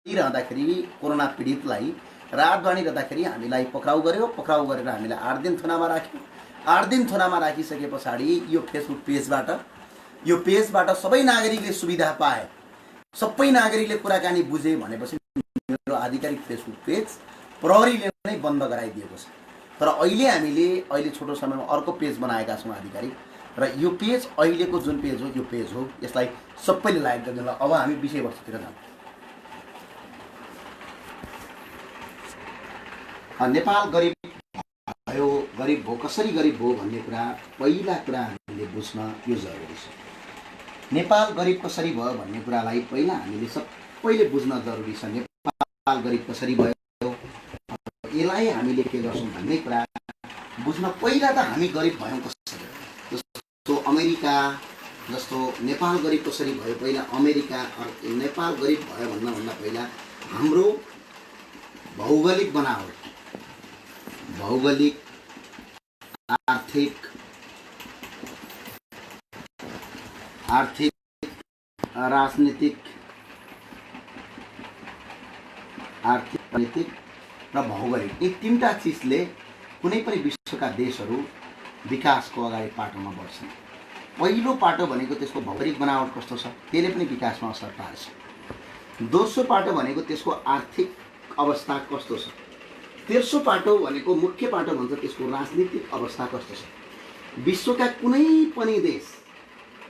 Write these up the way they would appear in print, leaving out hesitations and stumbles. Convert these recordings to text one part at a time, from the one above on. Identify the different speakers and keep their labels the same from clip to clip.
Speaker 1: रहँदाखेरि कोरोना पीडितलाई रातभरि रहँदाखेरि हामीलाई पक्राउ गर्यो। पक्राउ गरेर हामीलाई 8 दिन थुनामा राख्यो। 8 दिन थुनामा राखिसके पछाडि यो फेसबुक पेजबाट सबै नागरिकले सुविधा पाए, सबै नागरिकले कुराकानी बुझे भनेपछि मेरो आधिकारिक फेसबुक पेज प्रहरीले नै बन्द गराइदिएको छ। तर अहिले छोटो समयमा अर्को पेज बनाएका छौँ आधिकारिक, र यो पेज अहिलेको जुन पेज हो यो पेज हो। यसलाई सबैले लाइक गरिदिनु। अब हामी विषयवस्तुतिर जाउँ। नेपाल गरिब भयो, गरिब भयो, कसरी गरिब भयो भन्ने कुरा पहिला कुरा हामीले बुझ्न यो जरुरी छ। नेपाल गरिब कसरी भयो भन्ने कुरालाई पहिला हामीले सबैले बुझ्न जरुरी छ। नेपाल गरिब कसरी भयो, यसलाई हामीले के गर्छौँ भन्ने कुरा बुझ्न पहिला त हामी गरिब भयौँ कसरी। जस्तो अमेरिका जस्तो नेपाल गरिब कसरी भयो, पहिला अमेरिका नेपाल गरिब भयो भन्दा पहिला हाम्रो भौगोलिक बनावट, भौगोलिक, आर्थिक, राजनीतिक र भौगोलिक, यी तीनटा चिजले कुनै पनि विश्वका देशहरू विकासको अगाडि पाटोमा बढ्छन्। पहिलो पाटो भनेको त्यसको भौगोलिक बनावट कस्तो छ, त्यसले पनि विकासमा असर पार्छ। दोस्रो पाटो भनेको त्यसको आर्थिक अवस्था कस्तो छ। तेस्रो पाटो भनेको मुख्य पाटो भन्छ त्यसको राजनीतिक अवस्था कस्तो छ। विश्वका कुनै पनि देश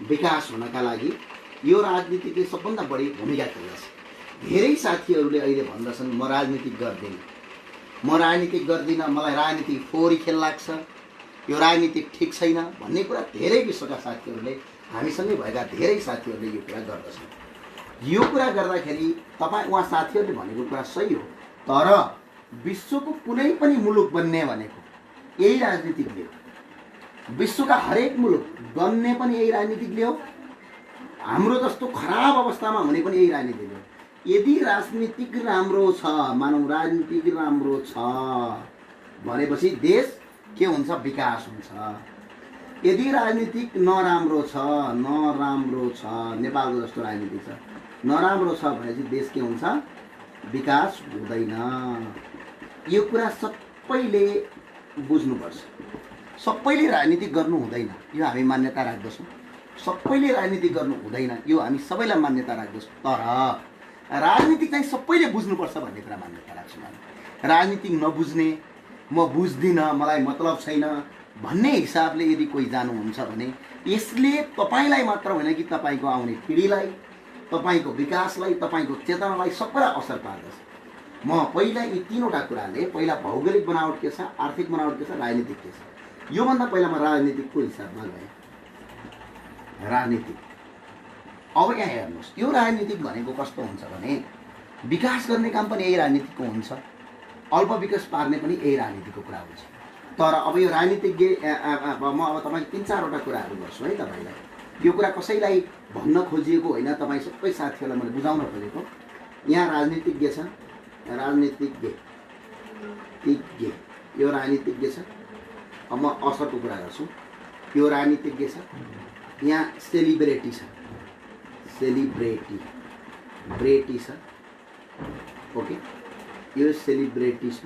Speaker 1: विकास हुनका लागि यो राजनीतिले सबभन्दा बढी भूमिका खेल्दछ। धेरै साथीहरूले अहिले भन्दछन् म राजनीति गर्दिनँ, मलाई राजनीति फोहोरी खेल लाग्छ, यो राजनीति ठिक छैन भन्ने कुरा धेरै विश्वका साथीहरूले, हामीसँगै भएका धेरै साथीहरूले यो कुरा गर्दछन्। यो कुरा गर्दाखेरि उहाँ साथीहरूले भनेको कुरा सही हो, तर विश्वको कुनै पनि मुलुक बन्ने भनेको यही राजनीतिकले हो। विश्वका हरेक मुलुक बन्ने पनि यही राजनीतिकले हो। हाम्रो जस्तो खराब अवस्थामा हुने पनि यही राजनीतिले हो। यदि राजनीतिक राम्रो छ, मानौँ राजनीतिक राम्रो छ भनेपछि देश के हुन्छ, विकास हुन्छ। यदि राजनीतिक नराम्रो छ, नेपालको जस्तो राजनीति छ, नराम्रो छ भनेपछि देश के हुन्छ, विकास हुँदैन। यो कुरा सबैले बुझ्नुपर्छ। सबैले राजनीति गर्नु हुँदैन, यो हामी मान्यता राख्दछौँ। सबैले राजनीति गर्नु हुँदैन, यो हामी सबैलाई मान्यता राख्दछौँ। तर राजनीति चाहिँ सबैले बुझ्नुपर्छ भन्ने कुरा मान्यता राख्छौँ हामी। राजनीति नबुझ्ने, म बुझ्दिनँ, मलाई मतलब छैन भन्ने हिसाबले यदि कोही जानुहुन्छ भने यसले तपाईलाई मात्र होइन कि तपाईको आउने पिँढीलाई, तपाईको विकासलाई, तपाईको चेतनालाई सबैलाई असर पार्दछ। म पहिला यी तीनवटा कुराले, पहिला भौगोलिक बनावट के छ, आर्थिक बनावट के छ, राजनीतिक के छ, योभन्दा पहिला म राजनीतिकको हिसाबमा गएँ। राजनीतिक अब यहाँ हेर्नुहोस्, यो राजनीतिक भनेको कस्तो हुन्छ भने विकास गर्ने काम पनि यही राजनीतिकको हुन्छ, अल्प विकास पार्ने पनि यही राजनीतिको कुरा हुन्छ। तर अब यो राजनीतिज्ञ म अब तपाईँ 3-4वटा कुराहरू गर्छु है तपाईँलाई। यो कुरा कसैलाई भन्न खोजिएको होइन, तपाईँ सबै साथीहरूलाई मैले बुझाउन खोजेको। यहाँ राजनीतिज्ञ छ, यो राजनीतिज्ञ छ। अब म असरको कुरा गर्छु। यो राजनीतिज्ञ छ। यहाँ सेलिब्रेटी छ, ब्रेटी छ। ओके, यो सेलिब्रेटी छ।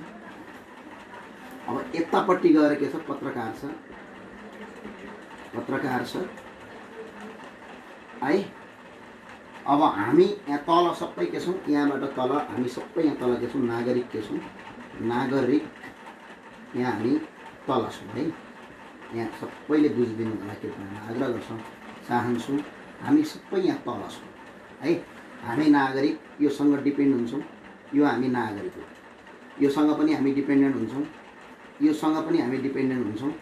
Speaker 1: अब यतापट्टि गएर के छ, पत्रकार छ है। अब हामी यहाँ तल सबै के छौँ, यहाँबाट तल हामी सबै यहाँ तल के छौँ, नागरिक के छौँ, नागरिक यहाँ हामी तल छौँ है। यहाँ सबैले बुझिदिनु होला के भन्ने आग्रह गर्छौँ, चाहन्छु। हामी सबै यहाँ तल छौँ है। हामी नागरिक, योसँग डिपेन्ड हुन्छौँ। यो हामी नागरिक हो, योसँग पनि हामी डिपेन्डेन्ट हुन्छौँ, योसँग पनि हामी डिपेन्डेन्ट हुन्छौँ,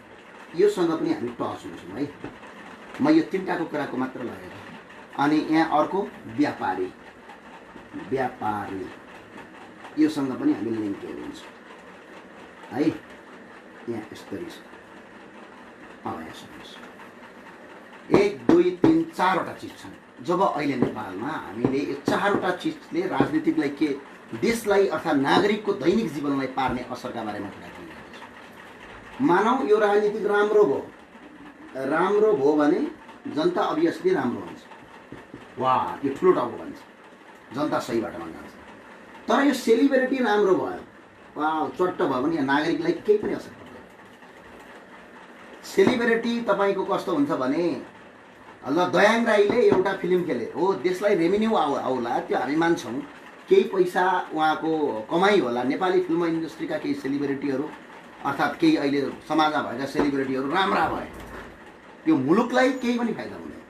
Speaker 1: योसँग पनि हामी टच हुन्छौँ है। म यो तीनटाको कुराको मात्र लगेको। अनि यहाँ अर्को व्यापारी, योसँग पनि हामी लिङ्केड हुन्छौँ है। यहाँ यस्तरी छ। अब यहाँ सुन्नुहोस्, 1, 2, 3, 4वटा चिज छन्। जब अहिले नेपालमा हामीले यो 4वटा चिजले राजनीतिकलाई के, देशलाई अर्थात् नागरिकको दैनिक जीवनलाई पार्ने असरका बारेमा कुरा गरिरहेको छ। मानौँ यो राजनीतिक राम्रो भयो भने जनता अभियसली राम्रो हुन्छ। वाह, यो ठुलो टाउको भन्छ, जनता सही बाटोमा जान्छ। तर यो सेलिब्रिटी राम्रो भयो चट्ट भयो भने यहाँ नागरिकलाई केही पनि असर पर्दैन। सेलिब्रिटी तपाईँको कस्तो हुन्छ भने ल दयाङ राईले एउटा फिल्म खेले हो, देशलाई रेभिन्यू आउला, त्यो हामी मान्छौँ, केही पैसा उहाँको कमाइ होला। नेपाली फिल्म इन्डस्ट्रीका केही सेलिब्रिटीहरू अर्थात् केही अहिले समाजमा भएका सेलिब्रिटीहरू राम्रा भए, यो मुलुकलाई केही पनि फाइदा हुँदैन।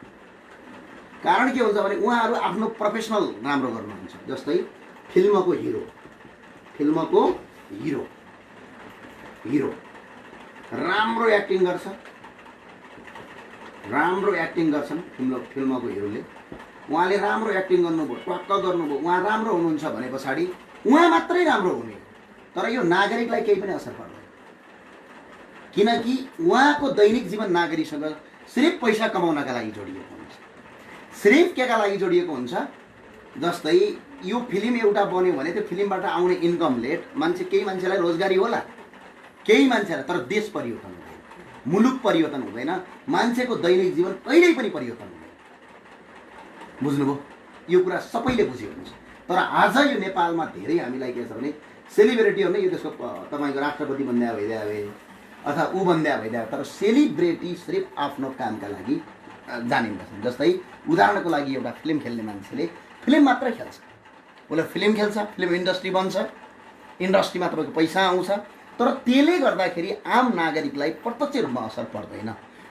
Speaker 1: कारण के हुन्छ भने उहाँहरू आफ्नो प्रोफेसनल राम्रो गर्नुहुन्छ। जस्तै फिल्मको हिरो राम्रो एक्टिङ गर्छन् फिल्मको हिरोले। उहाँले राम्रो एक्टिङ गर्नुभयो, टक्क गर्नुभयो, उहाँ राम्रो हुनुहुन्छ भने पछाडि उहाँ मात्रै राम्रो हुने। तर यो नागरिकलाई केही पनि असर पर्दैन, किनकि उहाँको दैनिक जीवन नागरिकसँग सिर्फ पैसा कमाउनका लागि जोडिएको हुन्छ। सिर्फ केका लागि जोडिएको हुन्छ? जस्तै यो फिल्म एउटा बन्यो भने त्यो फिल्मबाट आउने इन्कमले केही मान्छेलाई रोजगारी होला, केही मान्छेलाई, तर देश परिवर्तन हुँदैन, मुलुक परिवर्तन हुँदैन, मान्छेको दैनिक जीवन कहिल्यै पनि परिवर्तन हुँदैन। बुझ्नुभयो? यो कुरा सबैले बुझ्यो हुन्छ। तर आज यो नेपालमा धेरै हामीलाई के छ भने सेलिब्रिटीहरू नै यो देशको तपाईँको राष्ट्रपति बन्दा भइदिए अथवा ऊ बन्दा भइदिए, तर सेलिब्रिटी सिर्फ आफ्नो कामका लागि जानिन्छन्। जस्तै उदाहरणको लागि एउटा फिल्म खेल्ने मान्छेले फिल्म मात्रै खेल्छ, उसले फिल्म खेल्छ, फिल्म इन्डस्ट्री बन्छ, इन्डस्ट्रीमा तपाईँको पैसा आउँछ, तर त्यसले गर्दाखेरि आम नागरिकलाई प्रत्यक्ष रूपमा असर पर्दैन।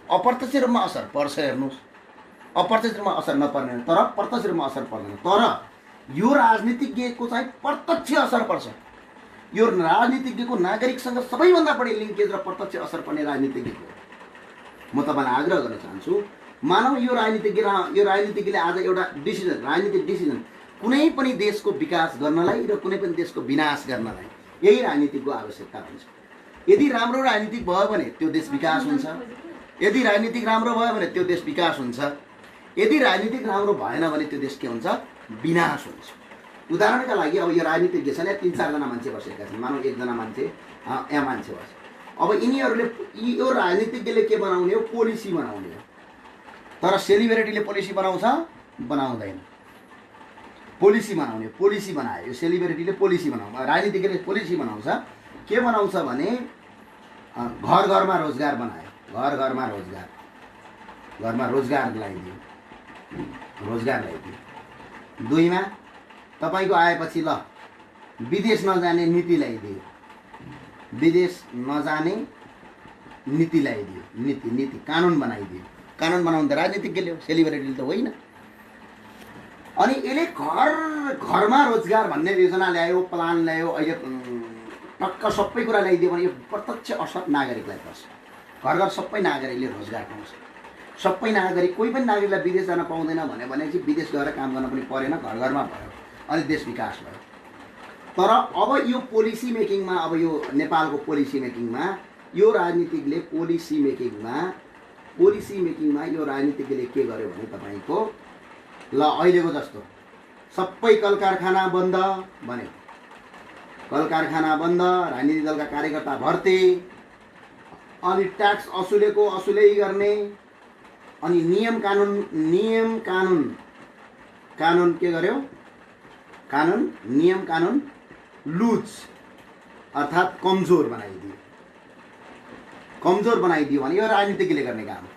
Speaker 1: अप्रत्यक्ष रूपमा असर पर्छ, हेर्नुहोस्, अप्रत्यक्ष रूपमा असर नपर्ने तर प्रत्यक्ष रूपमा असर पर्दैन। तर यो राजनीतिज्ञको चाहिँ प्रत्यक्ष असर पर्छ। यो राजनीतिज्ञको नागरिकसँग सबैभन्दा बढी लिङ्केज र प्रत्यक्ष असर पर्ने राजनीतिज्ञको। म तपाईँलाई आग्रह गर्न चाहन्छु, मानव यो राजनीतिज्ञले आज एउटा राजनीतिक डिसिजन कुनै पनि देशको विकास गर्नलाई र कुनै पनि देशको विनाश गर्नलाई यही राजनीतिको आवश्यकता हुन्छ। यदि राम्रो राजनीतिक भयो भने त्यो देश विकास हुन्छ, यदि राजनीतिक राम्रो भयो भने त्यो देश विकास हुन्छ, यदि राजनीतिक राम्रो भएन भने त्यो देश के हुन्छ? विनाश हुन्छ। उदाहरणका लागि अब यो राजनीतिज्ञ छन्, 3-4 जना मान्छे बसेका छन्, मानव एकजना मान्छे यहाँ मान्छे बस्छ। अब यिनीहरूले यो राजनीतिज्ञले के बनाउने हो? पोलिसी बनाउने हो। तर सेलिब्रिटीले पोलिसी बनाउँछ? बनाउँदैन। पोलिसी बनाउने, पोलिसी बनायो यो सेलिब्रिटीले, पोलिसी बनाउँछ, राजनीतिज्ञले पोलिसी बनाउँछ। के बनाउँछ भने घर घरमा रोजगार बनायो, घरमा रोजगार ल्याइदियो। 2मा तपाईँको आएपछि ल विदेश नजाने नीति ल्याइदियो, नीति कानुन बनाइदियो। कानुन बनाउनु त राजनीतिज्ञले हो, सेलिब्रिटीले त होइन। अनि यसले घरमा रोजगार भन्ने योजना ल्यायो, प्लान ल्यायो, अहिले टक्क सबै कुरा ल्याइदियो भने यो प्रत्यक्ष असर नागरिकलाई पर्छ। घर सबै नागरिकले रोजगार पाउँछ। सबै नागरिक, कोही पनि नागरिकलाई विदेश जान पाउँदैन भनेपछि विदेश गएर काम गर्न पनि परेन, घरमा भयो, अनि देश विकास भयो। तर अब यो पोलिसी मेकिङमा, अब यो नेपालको पोलिसी मेकिङमा यो राजनीतिकले पोलिसी मेकिङमा यो राजनीतिज्ञले के गर्यो भने तपाईँको ल अहिलेको जस्तो सबै कल कारखाना बन्द भन्यो, राजनीतिक दलका कार्यकर्ता भर्ती, अनि ट्याक्स असुलै गर्ने, अनि नियम कानुन के गर्यो? नियम कानुन लुज अर्थात् कमजोर बनाइदियो भने यो राजनीतिज्ञले गर्ने काम।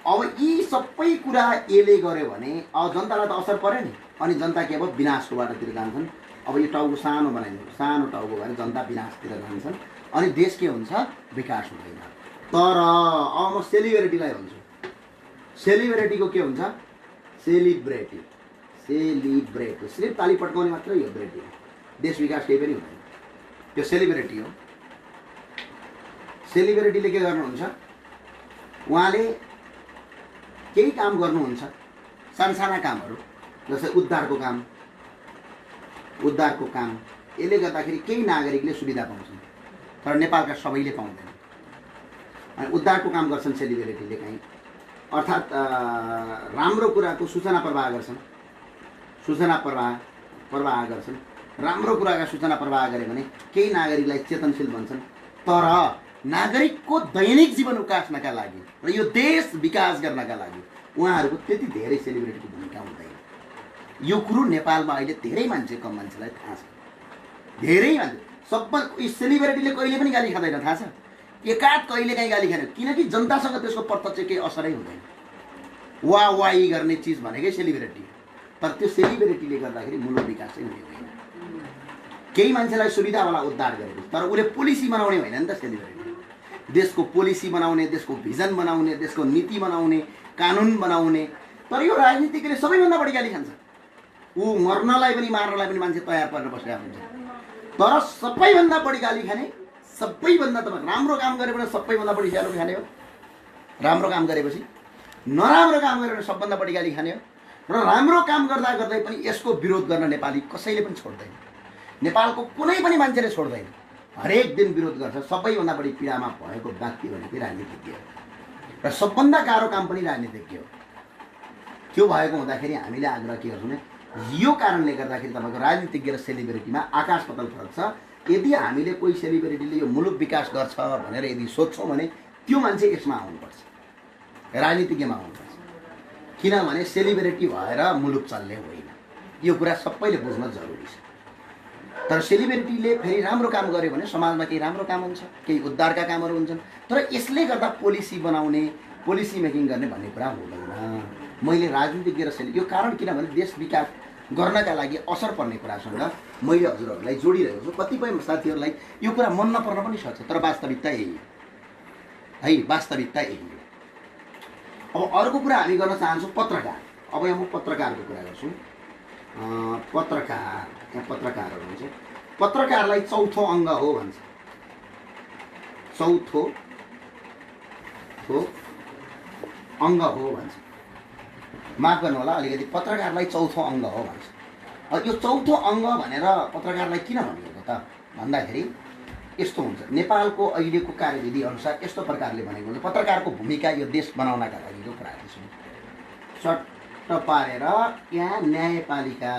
Speaker 1: अब यी सबै कुरा यसले गर्यो भने अब जनतालाई त असर पर्यो नि, अनि जनता के अब विनाशको बाटोतिर जान्छन्। अब यो टाउको सानो बनाइदियो, सानो टाउको भएर जनता विनाशतिर जान्छन्, अनि देश के हुन्छ? विकास हुँदैन। तर अब म सेलिब्रिटीलाई भन्छु, सेलिब्रिटीको के हुन्छ? सेलिब्रिटी सिर्फ ताली पड्काउने मात्रै हो ब्रेटी हो, देश विकास केही पनि हुँदैन। त्यो सेलिब्रिटी हो। सेलिब्रिटीले के गर्नुहुन्छ? उहाँले केही काम गर्नुहुन्छ, सानसाना कामहरू, जस्तै उद्धारको काम, यसले गर्दाखेरि केही नागरिकले सुविधा पाउँछन्, तर नेपालका सबैले पाउँदैन। अनि उद्धारको काम गर्छन् सेलिब्रिटीले कहीँ, अर्थात् राम्रो कुराको सूचना प्रवाह गर्छन्, राम्रो कुराका सूचना प्रवाह गरे भने केही नागरिकलाई चेतनशील बन्छन्। तर नागरिकको दैनिक जीवन उकास्नका लागि र यो देश विकास गर्नका लागि उहाँहरूको त्यति धेरै सेलिब्रिटीको भूमिका हुँदैन। यो कुरो नेपालमा अहिले धेरै कम मान्छेलाई थाहा छ। धेरै मान्छे सबै सेलिब्रेटीले कहिले पनि गाली खाँदैन थाहा छ, एकाध कहिले काहीँ गाली खाँदैन, किनकि जनतासँग त्यसको प्रत्यक्ष केही असरै हुँदैन। वाही गर्ने चिज भनेकै सेलिब्रेटी, तर त्यो सेलिब्रेटीले गर्दाखेरि मुलुक विकास चाहिँ हुने होइन। केही मान्छेलाई सुविधावाला उद्धार गरेको, तर उसले पोलिसी बनाउने होइन नि त सेलिब्रेटी। देशको पोलिसी बनाउने, देशको भिजन बनाउने, देशको नीति बनाउने, कानुन बनाउने। तर यो राजनीतिकले सबैभन्दा बढी गाली खान्छ। ऊ मर्नलाई पनि मार्नलाई पनि मान्छे तयार पारेर बसिरहेको हुन्छ, तर सबैभन्दा बढी गाली खाने, सबैभन्दा तपाईँ राम्रो काम गरे भने सबैभन्दा बढी स्यालेरी खाने हो, राम्रो काम गरेपछि। नराम्रो काम गरे भने सबभन्दा बढी गाली खाने हो, र राम्रो काम गर्दा गर्दै पनि यसको विरोध गर्न नेपाली कसैले पनि छोड्दैन। नेपालको कुनै पनि मान्छेले छोड्दैन, हरेक दिन विरोध गर्छ। सबैभन्दा बढी पीडामा भएको व्यक्ति भनेको राजनीतिज्ञ हो, र सबभन्दा गाह्रो काम पनि राजनीतिज्ञ हो। त्यो भएको हुँदाखेरि हामीले आग्रह के गर्छौँ भने यो कारणले गर्दाखेरि तपाईँको राजनीतिज्ञ र सेलिब्रेटीमा आकाश पाताल फरक छ। यदि हामीले कोही सेलिब्रेटीले यो मुलुक विकास गर्छ भनेर यदि सोध्छौँ भने त्यो मान्छे यसमा आउनुपर्छ, राजनीतिज्ञमा आउनुपर्छ। किनभने सेलिब्रेटी भएर मुलुक चल्ने होइन, यो कुरा सबैले बुझ्न जरुरी छ। तर सेलिब्रेटीले फेरि राम्रो काम गर्यो भने समाजमा केही राम्रो काम हुन्छ, केही उद्धारका कामहरू हुन्छन्। तर यसले गर्दा पोलिसी बनाउने, पोलिसी मेकिङ गर्ने भन्ने कुरा हुँदैन। मैले राजनीतिज्ञ र यो कारण किनभने देश विकास गर्नका लागि असर पर्ने कुरासँग मैले हजुरहरूलाई जोडिरहेको छु। कतिपय साथीहरूलाई यो कुरा मन नपर्न पनि सक्छ, तर वास्तविकता यही हो है, वास्तविकता यही हो। अब अर्को कुरा हामी गर्न चाहन्छौँ पत्रकार। अब यहाँ म पत्रकारको कुरा गर्छु। पत्रकार, यहाँ पत्रकारहरू हुन्छ, पत्रकारलाई चौथो अङ्ग हो भन्छ, चौथो अङ्ग हो भन्छ। माफ गर्नु होला, अलिकति पत्रकारलाई चौथो अङ्ग हो भन्छ। यो चौथो अङ्ग भनेर पत्रकारलाई किन भनिएको त भन्दाखेरि यस्तो हुन्छ, नेपालको अहिलेको कार्यविधि अनुसार यस्तो प्रकारले भनेको हुन्छ, पत्रकारको भूमिका यो देश बनाउनका लागि यो कुराहरू छन्। चट्ट पारेर यहाँ न्यायपालिका,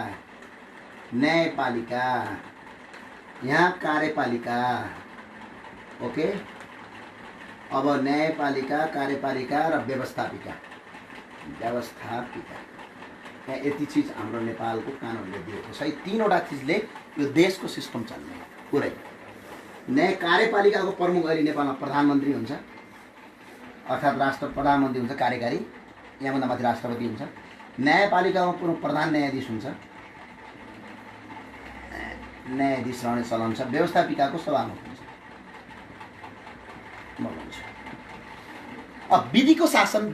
Speaker 1: यहाँ कार्यपालिका, ओके। अब न्यायपालिका, कार्यपालिका र व्यवस्थापिका, यहाँ यति चिज हाम्रो नेपालको कानुनले दिएको छ। यी तीनवटा चिजले यो देशको सिस्टम चल्ने पुरै। न्याय कार्यपालिकाको प्रमुख अहिले नेपालमा प्रधानमन्त्री हुन्छ, अर्थात् राष्ट्र प्रधानमन्त्री हुन्छ, कार्यकारी, यहाँभन्दा माथि राष्ट्रपति हुन्छ। न्यायपालिकामा प्रधान न्यायाधीश हुन्छ, न्यायाधीश रहने चलन छ। व्यवस्थापिकाको सभामुख हुन्छ। म भन्छु अब विधिको शासन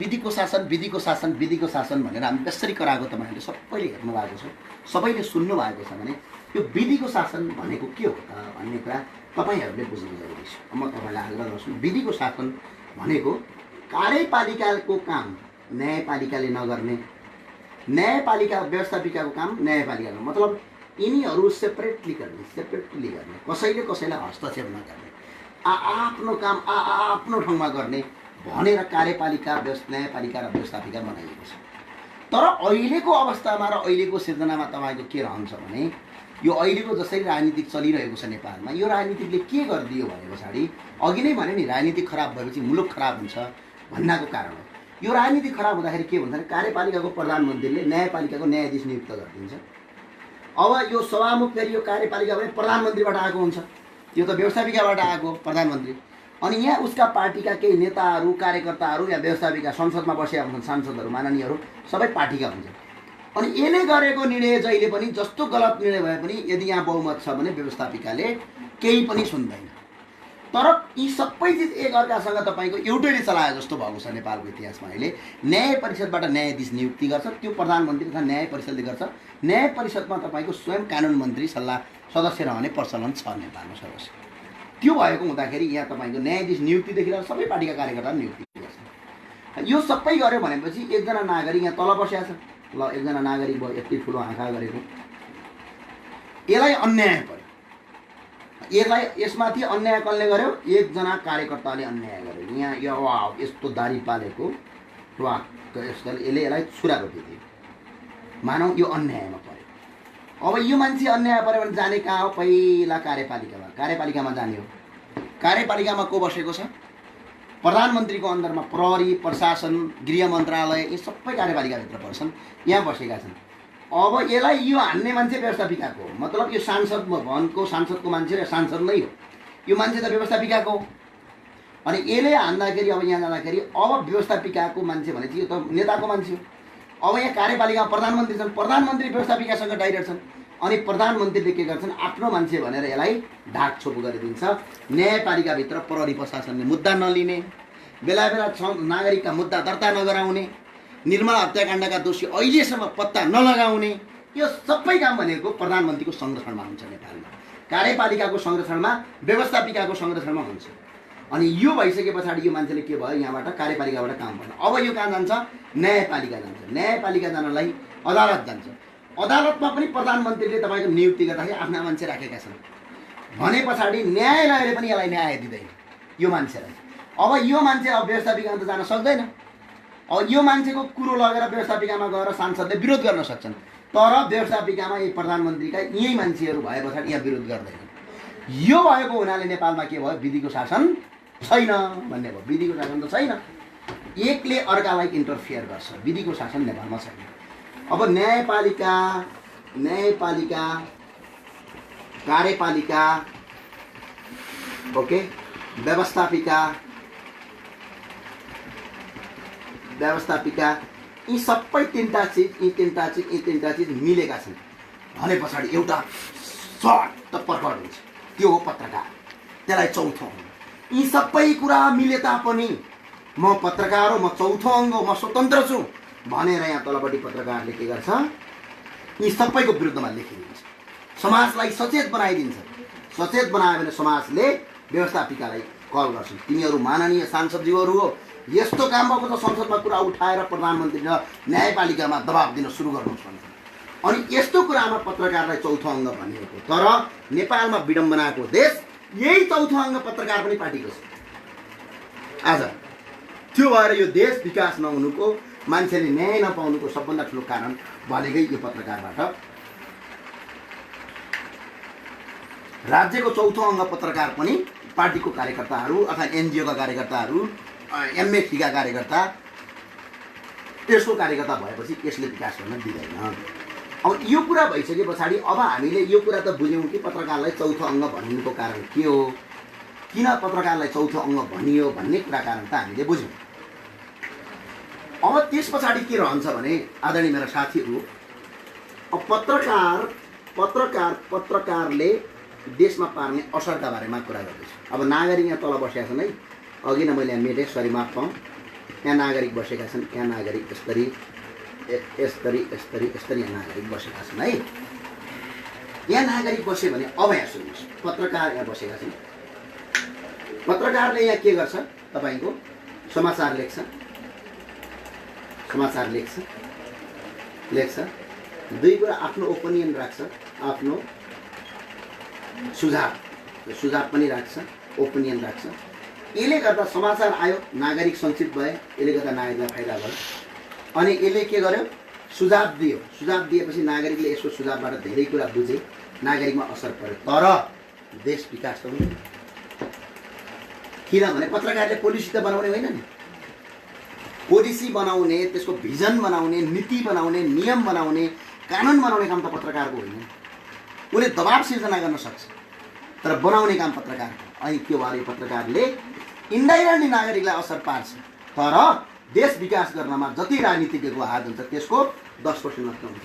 Speaker 1: भनेर हामी कसरी कराएको तपाईँहरूले सबैले हेर्नु भएको छ, सबैले सुन्नु भएको छ भने यो विधिको शासन भनेको के हो त भन्ने कुरा तपाईँहरूले बुझ्नु जरुरी छ। म तपाईँलाई आग्रह गर्छु, विधिको शासन भनेको कार्यपालिकाको काम न्यायपालिकाले नगर्ने, न्यायपालिका व्यवस्थापिकाको काम न्यायपालिकाले, मतलब यिनीहरू सेपरेटली गर्ने, कसैले कसैलाई हस्तक्षेप नगर्ने, आफ्नो काम आफ्नो ठाउँमा गर्ने भनेर कार्यपालिका, न्यायपालिका र व्यवस्थापिका बनाइएको छ। तर अहिलेको अवस्थामा र अहिलेको सिर्जनामा तपाईँको के रहन्छ भने यो अहिलेको जसरी राजनीतिक चलिरहेको छ नेपालमा, यो राजनीतिकले के गरिदियो भने पछाडि अघि नै भने नि राजनीति खराब भएपछि मुलुक खराब हुन्छ भन्नाको कारण हो। यो राजनीति खराब हुँदाखेरि के भन्छ भने कार्यपालिकाको प्रधानमन्त्रीले न्यायपालिकाको न्यायाधीश नियुक्त गरिदिन्छ। अब यो सभामुख फेरि यो कार्यपालिका पनि प्रधानमन्त्रीबाट आएको हुन्छ, यो त व्यवस्थापिकाबाट आएको प्रधानमन्त्री। अनि यहाँ उसका पार्टीका केही नेताहरू, कार्यकर्ताहरू या व्यवस्थापिका संसदमा बसेका हुन्छन्, सांसदहरू, माननीयहरू सबै पार्टीका हुन्छन्। अनि यसले गरेको निर्णय जहिले पनि जस्तो गलत निर्णय भए पनि यदि यहाँ बहुमत छ भने व्यवस्थापिकाले केही पनि सुन्दैन। तर यी सबै चिज एकअर्कासँग तपाईँको एउटैले चलाए जस्तो भएको छ नेपालको इतिहासमा। अहिले न्याय परिषदबाट न्यायाधीश नियुक्ति गर्छ, त्यो प्रधानमन्त्री तथा न्याय परिषदले गर्छ। न्याय परिषदमा तपाईँको स्वयं कानुन मन्त्री सल्लाह सदस्य रहने प्रचलन छ नेपालमा सर्वस्व। त्यो भएको हुँदाखेरि यहाँ तपाईँको न्यायाधीश नियुक्तिदेखि लिएर सबै पार्टीका कार्यकर्ता नियुक्ति गर्छ। यो सबै गर्यो भनेपछि एकजना नागरिक यहाँ तल बसेको छ, ल एकजना नागरिक भयो, यति ठुलो आँखा गरेको, यसलाई अन्याय पर्यो। यसमाथि अन्याय कसले गर्यो? एकजना कार्यकर्ताले अन्याय गर्यो। यहाँ यो यस्तो दारी पालेको यसलाई छुरा रोपिदियो, मानौ यो अन्यायमा पर्यो। अब यो मान्छे अन्याय पर्यो भने जाने कहाँ हो? पहिला कार्यपालिकामा जाने हो। कार्यपालिकामा को बसेको छ? प्रधानमन्त्रीको अन्दरमा प्रहरी, प्रशासन, गृह मन्त्रालय, यी सबै कार्यपालिकाभित्र पर्छन्, यहाँ बसेका छन्। अब यसलाई यो हान्ने मान्छे व्यवस्थापिकाको हो। मतलब यो सांसद भवनको सांसदको मान्छे र सांसद नै हो, यो मान्छे त व्यवस्थापिकाको हो। अनि यसले हान्दाखेरि अब यहाँ जाँदाखेरि अब व्यवस्थापिकाको मान्छे भने चाहिँ यो त नेताको मान्छे हो। अब यहाँ कार्यपालिकामा प्रधानमन्त्री छन्, प्रधानमन्त्री व्यवस्थापिकासँग डाइरेक्ट छन्। अनि प्रधानमन्त्रीले के गर्छन्, आफ्नो मान्छे भनेर यसलाई ढाकछोप गरिदिन्छ। न्यायपालिकाभित्र प्रहरी प्रशासनले मुद्दा नलिने, बेला बेला नागरिकका मुद्दा दर्ता नगराउने, निर्मला हत्याकाण्डका दोषी अहिलेसम्म पत्ता नलगाउने, यो सबै काम भनेको प्रधानमन्त्रीको संरक्षणमा हुन्छ। नेपालमा कार्यपालिकाको संरक्षणमा, व्यवस्थापिकाको संरक्षणमा हुन्छ। अनि यो भइसके पछाडि यो मान्छेले के भयो, यहाँबाट कार्यपालिकाबाट काम गर्न अब यो कहाँ जान्छ, न्यायपालिका जान्छ। न्यायपालिका जानलाई अदालत जान्छ। अदालतमा पनि प्रधानमन्त्रीले तपाईँको नियुक्ति गर्दाखेरि आफ्ना मान्छे राखेका छन् भने पछाडि न्यायालयले पनि यसलाई न्याय दिँदैन यो मान्छेलाई। अब यो मान्छे अब व्यवस्थापिकामा त जान सक्दैन। अब यो मान्छेको कुरो लगेर व्यवस्थापिकामा गएर सांसदले विरोध गर्न सक्छन्, तर व्यवस्थापिकामा यही प्रधानमन्त्रीका यही मान्छेहरू भए पछाडि यहाँ विरोध गर्दैनन्। यो भएको हुनाले नेपालमा के भयो, विधिको शासन छैन भन्ने भयो। विधिको शासन त छैन, एकले अर्कालाई इन्टरफियर गर्छ, विधिको शासन नेपालमा छैन। अब न्यायपालिका, कार्यपालिका, ओके, व्यवस्थापिका, यी सबै तीनटा चिज मिलेका छन् भने पछाडि एउटा सर्ट प्रकट हुन्छ, त्यो हो पत्रकार। त्यसलाई चौथो अङ्ग। यी सबै कुरा मिले तापनि म पत्रकार हो, म चौथो अङ्ग हो, म स्वतन्त्र छु भनेर यहाँ तलपट्टि पत्रकारले के गर्छ, यी सबैको विरुद्धमा लेखिदिन्छ, समाजलाई सचेत बनाइदिन्छ। सचेत बनायो भने समाजले व्यवस्थापिकालाई कल गर्छन्, तिमीहरू माननीय सांसदज्यूहरू हो, यस्तो काम भएको त संसदमा कुरा उठाएर प्रधानमन्त्री र न्यायपालिकामा दबाब दिन सुरु गर्नुहोस् भन्छ। अनि यस्तो कुरामा पत्रकारलाई चौथो अङ्ग भनिएको। तर नेपालमा विडम्बनाको देश, यही चौथो अङ्ग पत्रकार पनि पार्टीको छ आज। त्यो भएर यो देश विकास नहुनुको, मान्छेले न्याय नपाउनुको सबभन्दा ठुलो कारण भनेकै यो पत्रकारबाट। राज्यको चौथो अङ्ग पत्रकार पनि पार्टीको कार्यकर्ताहरू अथवा एनजिओका कार्यकर्ताहरू, एमएफसीका कार्यकर्ता, त्यसको कार्यकर्ता भएपछि यसले विकास गर्न दिँदैन। अब यो कुरा भइसके पछाडि अब हामीले यो कुरा त बुझ्यौँ कि पत्रकारलाई चौथो अङ्ग भनिनुको कारण के हो, किन पत्रकारलाई चौथो अङ्ग भनियो भन्ने कुरा कारण त हामीले बुझ्यौँ। अब त्यस पछाडि के रहन्छ भने आदरणीय मेरा साथीहरू, अब पत्रकारले देशमा पार्ने असरका बारेमा कुरा गर्दैछ। अब नागरिक यहाँ तल बसेका छन् है, अघि नै मैले यहाँ मेटेँ, सरी माफ पाऊँ, यहाँ नागरिक बसेका छन्, यहाँ नागरिक यस्तरी यहाँ नागरिक बसेका छन् है। यहाँ नागरिक बस्यो भने अब यहाँ सुन्नुहोस्, पत्रकार यहाँ बसेका छन्। पत्रकारले यहाँ के गर्छ, तपाईँको समाचार लेख्छ, दुई कुरा आफ्नो ओपिनियन राख्छ, आफ्नो सुझाव पनि राख्छ, ओपिनियन राख्छ। यसले गर्दा समाचार आयो, नागरिक सञ्चित भए, यसले गर्दा नागरिकलाई फाइदा भयो। अनि यसले के गर्यो, सुझाव दियो, सुझाव दिएपछि नागरिकले यसको सुझावबाट धेरै कुरा बुझे, नागरिकमा असर पर्यो। तर देश विकास त हुँदैन, किनभने पत्रकारले पोलिसी त बनाउने होइन नि। पोलिसी बनाउने, त्यसको भिजन बनाउने, नीति बनाउने, नियम बनाउने, कानुन बनाउने काम त पत्रकारको होइन। उसले दबाब सिर्जना गर्न सक्छ, तर बनाउने काम पत्रकारको। अनि के भयो, पत्रकारले इन्डाइरेक्टली नागरिकलाई असर पार्छ, तर देश विकास गर्नमा जति राजनीतिज्ञको हात हुन्छ त्यसको 10% मात्र हुन्छ।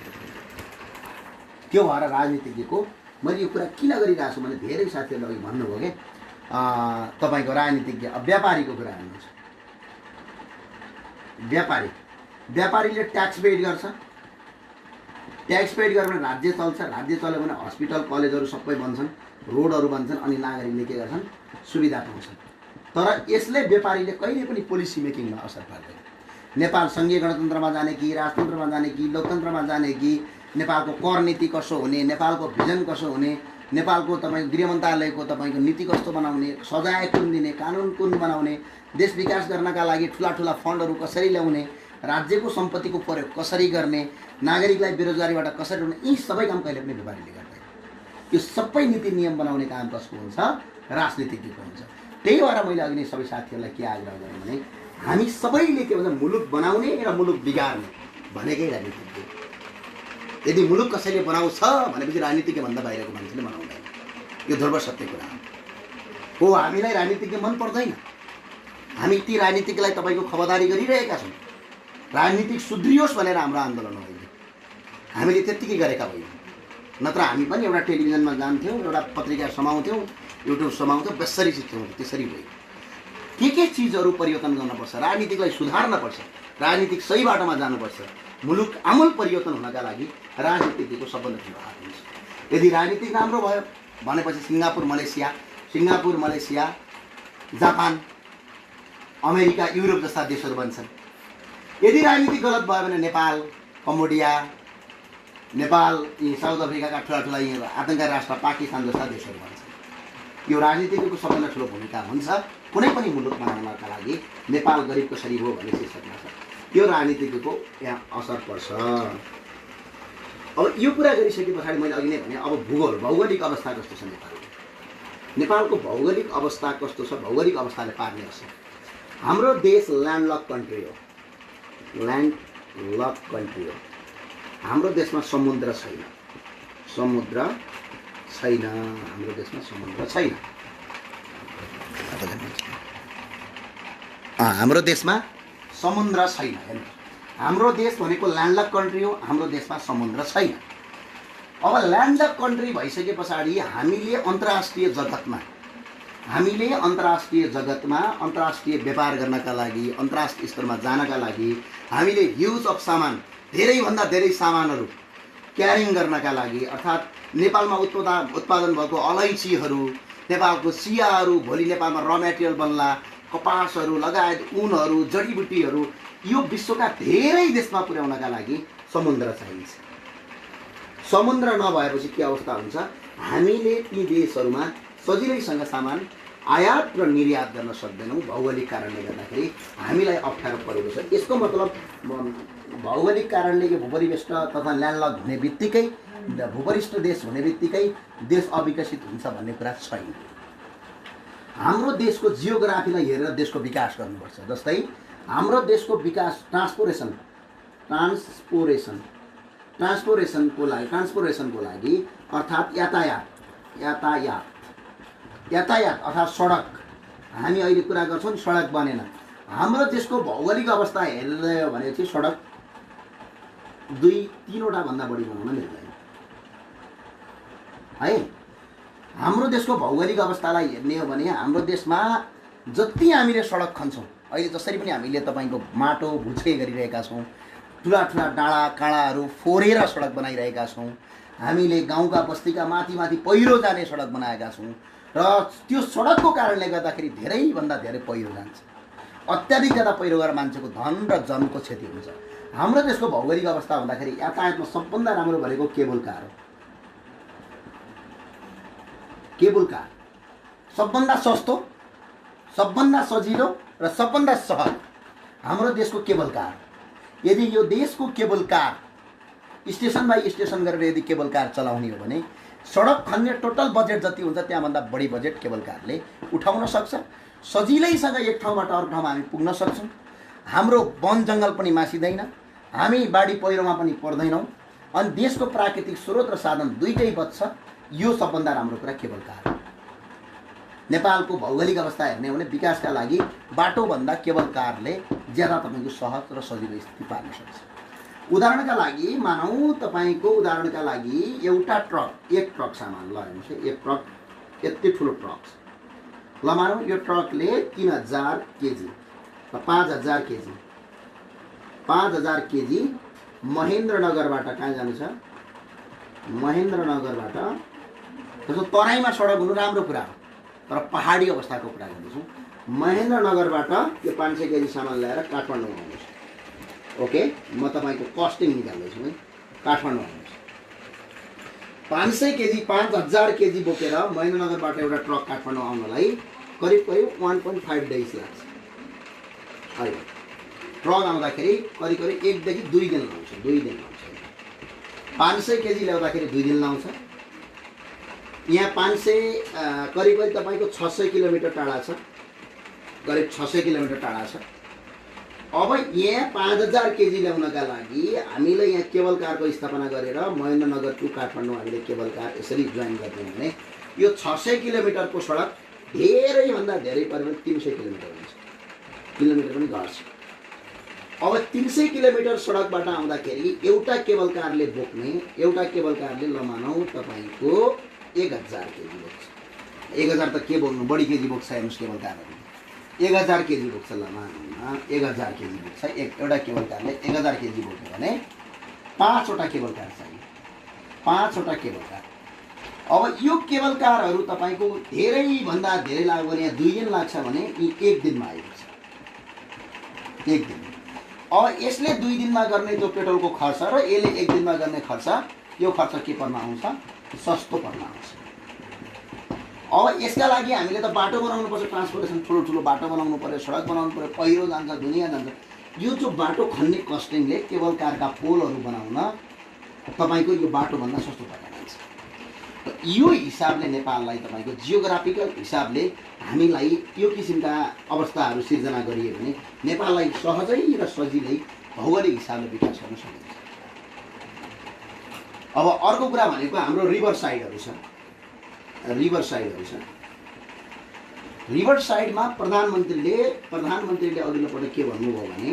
Speaker 1: त्यो भएर राजनीतिज्ञको, मैले यो कुरा किन गरिरहेको छु भने धेरै साथीहरूले अघि भन्नुभयो कि तपाईँको राजनीतिज्ञ, व्यापारीको कुरा गर्नुहुन्छ। व्यापारीले ट्याक्स पेड गर्छ, ट्याक्स पेड गरेर भने राज्य चल्छ, राज्य चल्यो भने हस्पिटल कलेजहरू सबै बन्छन्, रोडहरू बन्छन्, अनि नागरिकले के गर्छन्, सुविधा पाउँछन्। तर यसले व्यापारीले कहिले पनि पोलिसी मेकिङमा असर पार्दैन। नेपाल सङ्घीय गणतन्त्रमा जाने कि, राजतन्त्रमा जाने कि, लोकतन्त्रमा जाने कि, नेपालको कर नीति कसो हुने, नेपालको भिजन कसो हुने, नेपालको तपाईँको गृह मन्त्रालयको तपाईँको नीति कस्तो बनाउने, सजाय कुन दिने, कानुन कुन बनाउने, देश विकास गर्नका लागि ठुला फन्डहरू कसरी ल्याउने, राज्यको सम्पत्तिको प्रयोग कसरी गर्ने, नागरिकलाई बेरोजगारीबाट कसरी उठाउने, यी सबै काम कहिले पनि व्यापारीले गर्दैन। यो सबै नीति नियम बनाउने काम कसको हुन्छ, राजनीतिज्ञको हुन्छ। त्यही भएर मैले अघि नै सबै साथीहरूलाई के आग्रह गरेँ भने हामी सबैले के भन्छ, मुलुक बनाउने र मुलुक बिगार्ने भनेकै राजनीतिज्ञ। यदि मुलुक कसैले बनाउँछ भनेपछि राजनीतिज्ञ भन्दा बाहिरको मान्छेले बनाउँदैन। यो ध्रुव सत्य कुरा हो। हामीलाई राजनीतिज्ञ मन पर्दैन। हामी ती राजनीतिज्ञलाई तपाईँको खबरदारी गरिरहेका छौँ। राजनीतिक सुध्रियोस् भनेर हाम्रो आन्दोलन हो। हामीले त्यत्तिकै गरेका होइनौँ। नत्र हामी पनि एउटा टेलिभिजनमा जान्थ्यौँ, एउटा पत्रिका समाउँथ्यौँ, युट्युब समाउँथ्यौँ, बेसरी चित्रौँ। त्यसरी होइन। के चिजहरू परिवर्तन गर्नुपर्छ, राजनीतिकलाई सुधार्नुपर्छ, राजनीतिक सही बाटोमा जानुपर्छ। मुलुक आमूल परिवर्तन हुनका लागि राजनीतिको सबभन्दा ठुलो हात हुन्छ। यदि राजनीतिक राम्रो भयो भनेपछि Singapore Malaysia, Japan, America, Europe जस्ता देशहरू बन्छन्। यदि राजनीति गलत भयो भने नेपाल, कम्बोडिया, यी साउथ अफ्रिकाका ठुला यी आतङ्ककारी राष्ट्र पाकिस्तान जस्ता देशहरू बन्छन्। यो राजनीतिको सबभन्दा ठुलो भूमिका हुन्छ कुनै पनि मुलुक बनाउनका लागि। नेपाल गरिब कसरी हो भन्ने शीर्षकमा छ। यो राजनीतिको यहाँ असर पर्छ। अब यो कुरा गरिसके पछाडि मैले अघि नै भने अब भौगोलिक अवस्था कस्तो छ नेपालको भौगोलिक अवस्था कस्तो छ, भौगोलिक अवस्थाले पार्ने असर। हाम्रो देश ल्यान्डलक कन्ट्री हो। हाम्रो देशमा समुद्र छैन। हाम्रो देशमा समुद्र छैन। हाम्रो देशमा समुद्र छैन। हाम्रो देश भनेको ल्यान्डलक कन्ट्री हो। हाम्रो देशमा समुद्र छैन। अब ल्यान्डलक कन्ट्री भइसके पछाडि हामीले अन्तर्राष्ट्रिय जगतमा अन्तर्राष्ट्रिय व्यापार गर्नका लागि, अन्तर्राष्ट्रिय स्तरमा जानका लागि हामीले ह्युज अफ सामान, धेरैभन्दा धेरै सामानहरू क्यारिङ गर्नका लागि, अर्थात् नेपालमा उत्पादन भएको अलैँचीहरू, नेपालको चियाहरू, भोलि नेपालमा र मेटेरियल बन्ला, कपासहरू लगायत ऊनहरू, जडीबुटीहरू, यो विश्वका धेरै देशमा पुर्याउनका लागि समुद्र चाहिन्छ। समुद्र नभएपछि के अवस्था हुन्छ? हामीले ती देशहरूमा सजिलैसँग सामान आयात र निर्यात गर्न सक्दैनौँ। भौगोलिक कारणले गर्दाखेरि हामीलाई अप्ठ्यारो परेको छ। यसको मतलब भौगोलिक कारणले भूपरिवेष्ट तथा ल्यान्डलक हुने बित्तिकै, भूपरिष्ठ देश हुने बित्तिकै देश अविकसित हुन्छ भन्ने कुरा छैन। हाम्रो देशको जियोग्राफीलाई हेरेर देशको विकास गर्नुपर्छ। जस्तै हाम्रो देशको विकास ट्रान्सपोर्टेसनको लागि अर्थात् यातायात अर्थात् सडक, हामी अहिले कुरा गर्छौँ सडक बनेन। हाम्रो देशको भौगोलिक अवस्था हेर्यो भने चाहिँ सडक 2-3वटा भन्दा बढी बनाउन मिल्दैन है। हाम्रो देशको भौगोलिक अवस्थालाई हेर्ने हो भने हाम्रो देशमा जति हामीले सडक खन्छौँ, अहिले जसरी पनि हामीले तपाईँको माटो भुच्के गरिरहेका छौँ, ठुला डाँडा काँडाहरू फोरेर सडक बनाइरहेका छौँ, हामीले गाउँका बस्तीका माथि पहिरो जाने सडक बनाएका छौँ र त्यो सडकको कारणले गर्दाखेरि धेरैभन्दा धेरै पहिरो जान्छ। अत्याधिक ज्यादा पहिरो गएर मान्छेको धन र जनको क्षति हुन्छ। हाम्रो देशको भौगोलिक अवस्था भन्दाखेरि यातायातमा सबभन्दा राम्रो भनेको केबल कार हो। केबल कार सबभन्दा सस्तो, सबभन्दा सजिलो र सबभन्दा सहज हाम्रो देशको केबल कार। यदि यो देशको cable car station by station गरेर यदि केबल कार चलाउने हो भने सडक खन्ने टोटल बजेट जति हुन्छ त्यहाँभन्दा बढी बजेट केबल कारले उठाउन सक्छ। सजिलैसँग एक ठाउँबाट अर्को ठाउँमा हामी पुग्न सक्छौँ। हाम्रो वन जङ्गल पनि मासिँदैन, हामी बाढी पहिरोमा पनि पर्दैनौँ, अनि देशको प्राकृतिक स्रोत र साधन दुईटै बच्छ। यो सबभन्दा राम्रो कुरा केबल कार। नेपालको भौगोलिक अवस्था हेर्ने हो भने विकासका लागि बाटोभन्दा केबल कारले ज्यादा तपाईँको सहज र सजिलो स्थिति पार्न सक्छ। उदाहरणका लागि मानौँ तपाईँको एउटा ट्रक, एक ट्रक सामान ल हेर्नुहोस् है, एक ट्रक यति ठुलो ट्रक छ ल, मानौँ यो ट्रकले 3000 केजी र 5000 केजी महेन्द्रनगरबाट कहाँ जानु छ? महेन्द्रनगरबाट, जस्तो तराईमा सडक हुनु राम्रो कुरा हो, तर पहाडी अवस्थाको कुरा गर्दैछौँ। महेन्द्रनगरबाट यो 500 केजी सामान ल्याएर काठमाडौँ आउनुहोस्। ओके, म तपाईँको कस्टिङ निकाल्दैछु है। काठमाडौँ आउनुहोस्, 500 केजी 5000 केजी बोकेर महेन्द्रनगरबाट एउटा ट्रक काठमाडौँ आउनलाई करिब 1.5 डेज लाग्छ। अहिले ट्रक आउँदाखेरि करिब 1 देखि 2 दिन लाउँछ। 500 केजी ल्याउँदाखेरि 2 दिन लाउँछ। यहाँ 500 करिब तपाईँको 600 किलोमिटर टाढा छ, करिब 600 किलोमिटर टाढा छ। अब यहाँ 5000 केजी ल्याउनका लागि हामीले यहाँ केबल कारको स्थापना गरेर महेन्द्रनगर टु काठमाडौँ हामीले केबल कार यसरी जोइन गर्यौँ भने यो 600 किलोमिटरको सडक धेरैभन्दा धेरै पऱ्यो भने 300 किलोमिटर हुन्छ, किलोमिटर पनि घट्छ। अब 300 किलोमिटर सडकबाट आउँदाखेरि एउटा केबल कारले बोक्ने, एउटा केबल कारले लमानौ तपाईँको 1000 केजी बोक्छ। 1000 त के बोल्नु, बढी केजी बोक्छ हेर्नुहोस् केबल कारहरू। 1000 केजी बोक्छ लमानमा, 1000 केजी बोक्छ। एउटा केबल कारले 1000 केजी बोक्यो भने 5 वटा केबल कार चाहियो, 5 वटा केबल कार। अब यो केबल कारहरू तपाईँको धेरैभन्दा धेरै लाग्यो भने यहाँ 2 दिन लाग्छ भने यी 1 दिनमा आइपुग्छ, 1 दिन। अब यसले 2 दिनमा गर्ने त्यो पेट्रोलको खर्च र यसले 1 दिनमा गर्ने खर्च, यो खर्च के पर्न आउँछ, सस्तो पर्न आउँछ। अब यसका लागि हामीले त बाटो बनाउनु पर्छ, ट्रान्सपोर्टेसन ठुलो ठुलो बाटो बनाउनु पर्यो, सडक बनाउनु पर्यो, पहिरो जान्छ, दुनियाँ जान्छ। यो जो बाटो खन्ने कस्टिङले केबल कारका पोलहरू बनाउन तपाईँको यो बाटोभन्दा सस्तो पर्न जान्छ। यो हिसाबले नेपाललाई तपाईँको जियोग्राफिकल हिसाबले हामीलाई यो किसिमका अवस्थाहरू सिर्जना गरियो भने नेपाललाई सहजै र सजिलै भौगोलिक हिसाबले विकास गर्न सकिन्छ। अब अर्को कुरा भनेको हाम्रो रिभर साइडहरू छ, रिभर साइडहरू छ। रिभर साइडमा प्रधानमन्त्रीले अघिल्लो पटक के भन्नुभयो भने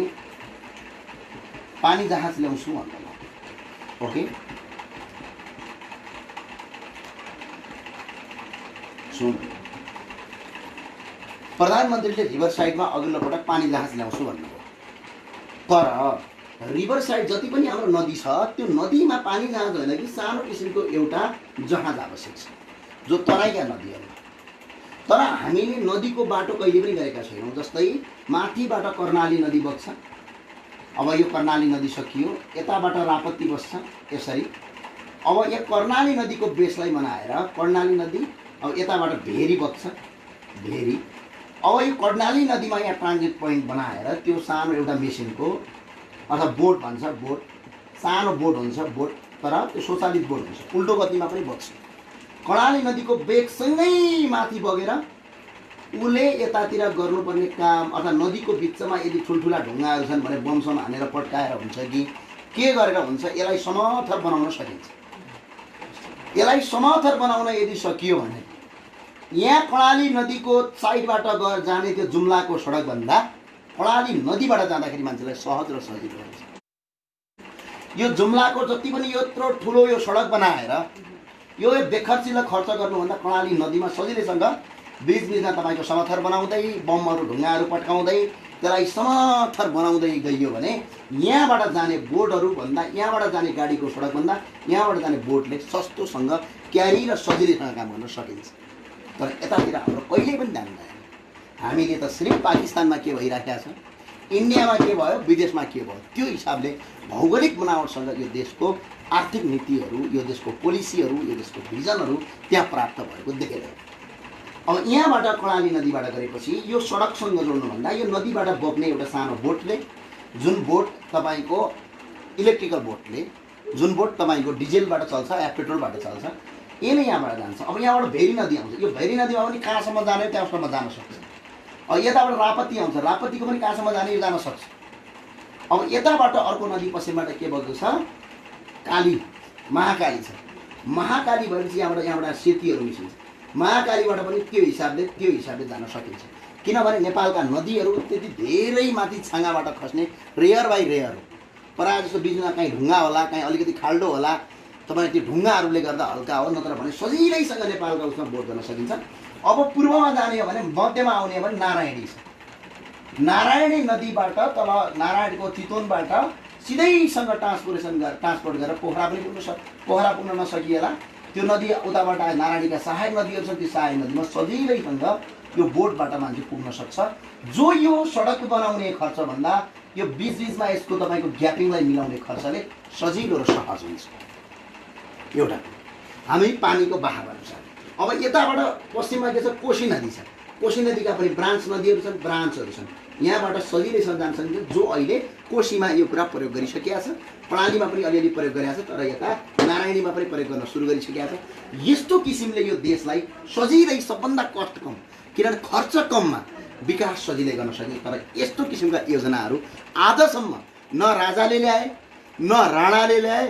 Speaker 1: पानी जहाज ल्याउँछु भन्नुभयो। ओके, सुन, प्रधानमन्त्रीले रिभर साइडमा अघिल्लो पटक पानी जहाज ल्याउँछु भन्नुभयो। तर रिभर साइड जति पनि हाम्रो नदी छ त्यो नदीमा पानी जहाज होइन कि सानो किसिमको एउटा जहाज आवश्यक छ जो तराईका नदीहरू। तर हामीले नदीको बाटो कहिले पनि गरेका छैनौँ। जस्तै माथिबाट कर्णाली नदी बग्छ, अब यो कर्णाली नदी सकियो, यताबाट रापत्ती बस्छ यसरी। अब यहाँ कर्णाली नदीको बेसलाई बनाएर कर्णाली नदी, अब यताबाट भेरी बग्छ, भेरी। अब यो कर्णाली नदीमा यहाँ ट्रान्जिट पोइन्ट बनाएर त्यो सानो एउटा मेसिनको अथवा बोट भन्छ, बोट, सानो बोट हुन्छ, बोट, तर त्यो स्वचालित बोट हुन्छ, उल्टो गतिमा पनि बग्छ। कर्णाली नदीको बेगसँगै माथि बगेर उसले यतातिर गर्नुपर्ने काम अथवा नदीको बिचमा यदि ठुल्ठुला ढुङ्गाहरू छन् भने बमसम हानेर पड्काएर हुन्छ कि के गरेर हुन्छ, यसलाई समथर बनाउन सकिन्छ। यसलाई समथर बनाउन यदि सकियो भने यहाँ कर्णाली नदीको साइडबाट जाने त्यो जुम्लाको सडकभन्दा कर्णाली नदीबाट जाँदाखेरि मान्छेलाई सहज र सजिलो हुन्छ। यो जुम्लाको जति पनि यत्रो ठुलो यो सडक बनाएर यो बेखर्चिलो खर्च गर्नुभन्दा कर्णाली नदीमा सजिलैसँग बिचबिचमा तपाईँको समथर बनाउँदै बमहरू ढुङ्गाहरू पट्काउँदै त्यसलाई समथर बनाउँदै गइयो भने यहाँबाट जाने बोटहरू भन्दा, यहाँबाट जाने गाडीको सडकभन्दा यहाँबाट जाने बोटले सस्तोसँग क्यारी र सजिलैसँग काम गर्न सकिन्छ। तर यतातिर हाम्रो कहिल्यै पनि ध्यान दिएन। हामीले त सिर्फ पाकिस्तानमा के भइराखेको छ, इन्डियामा के भयो, विदेशमा के भयो, त्यो हिसाबले भौगोलिक बनावटसँग यो देशको आर्थिक नीतिहरू, यो देशको पोलिसीहरू, यो देशको भिजनहरू त्यहाँ प्राप्त भएको देखिँदैन। अब यहाँबाट कर्णाली नदीबाट गरेपछि यो सडकसँग जोड्नुभन्दा यो नदीबाट बग्ने एउटा सानो बोटले, जुन बोट तपाईँको इलेक्ट्रिकल बोटले, जुन बोट तपाईँको डिजेलबाट चल्छ या पेट्रोलबाट चल्छ, यसले यहाँबाट जान्छ। अब यहाँबाट भेरी नदी आउँछ, यो भेरी नदीमा पनि कहाँसम्म जाने त्यहाँसम्म जान सक्छ। अब यताबाट रापत्ती आउँछ, रापत्तीको पनि कहाँसम्म जाने यो जान सक्छ। अब यताबाट अर्को नदी पश्चिमबाट के बग्दो छ, काली, महाकाली छ। महाकाली भएपछि यहाँबाट सेतीहरू निस्किन्छ। महाकालीबाट पनि त्यो हिसाबले जान सकिन्छ। किनभने नेपालका नदीहरू त्यति धेरै माथि छाँगाबाट खस्ने रेयर बाई रेयर हो। प्रायः जस्तो बिचमा कहीँ ढुङ्गा होला, कहीँ अलिकति खाल्डो होला, तपाईँ त्यो ढुङ्गाहरूले गर्दा हल्का हो, नत्र भने सजिलैसँग नेपालका उसमा बोट गर्न सकिन्छ। अब पूर्वमा जाने हो भने, मध्यमा आउने हो भने नारायणी छ। नारायणी नदीबाट तल नारायणको चितवनबाट सिधैसँग ट्रान्सपोर्ट गरेर पोखरा पनि पोखरा पुग्न नसकिएला त्यो नदी उताबाट नारायणीका सहायक नदीहरू छन्, त्यो सहायक नदीमा सजिलैसँग यो बोटबाट मान्छे पुग्न सक्छ। जो यो सडक बनाउने खर्चभन्दा यो बिचबिचमा यसको तपाईँको ग्यापिङलाई मिलाउने खर्चले सजिलो र सहज हुन्छ। एउटा हामी पानीको बहावहरू छ। अब यताबाट पश्चिममा के छ, कोशी नदी छ। कोशी नदीका पनि ब्रान्च नदीहरू छन्, ब्रान्चहरू छन्, यहाँबाट सजिलैसँग जान्छन्, जो अहिले कोशीमा यो कुरा प्रयोग गरिसकेका छ, प्रणालीमा पनि अलिअलि प्रयोग गरेका छ, तर यता नारायणीमा पनि प्रयोग गर्न सुरु गरिसकेका छ। यस्तो किसिमले यो देशलाई सजिलै सबभन्दा कस्ट कम, किनभने खर्च कममा विकास सजिलै गर्न सकिन्छ। तर यस्तो किसिमका योजनाहरू आजसम्म न राजाले ल्याए, न राणाले ल्याए,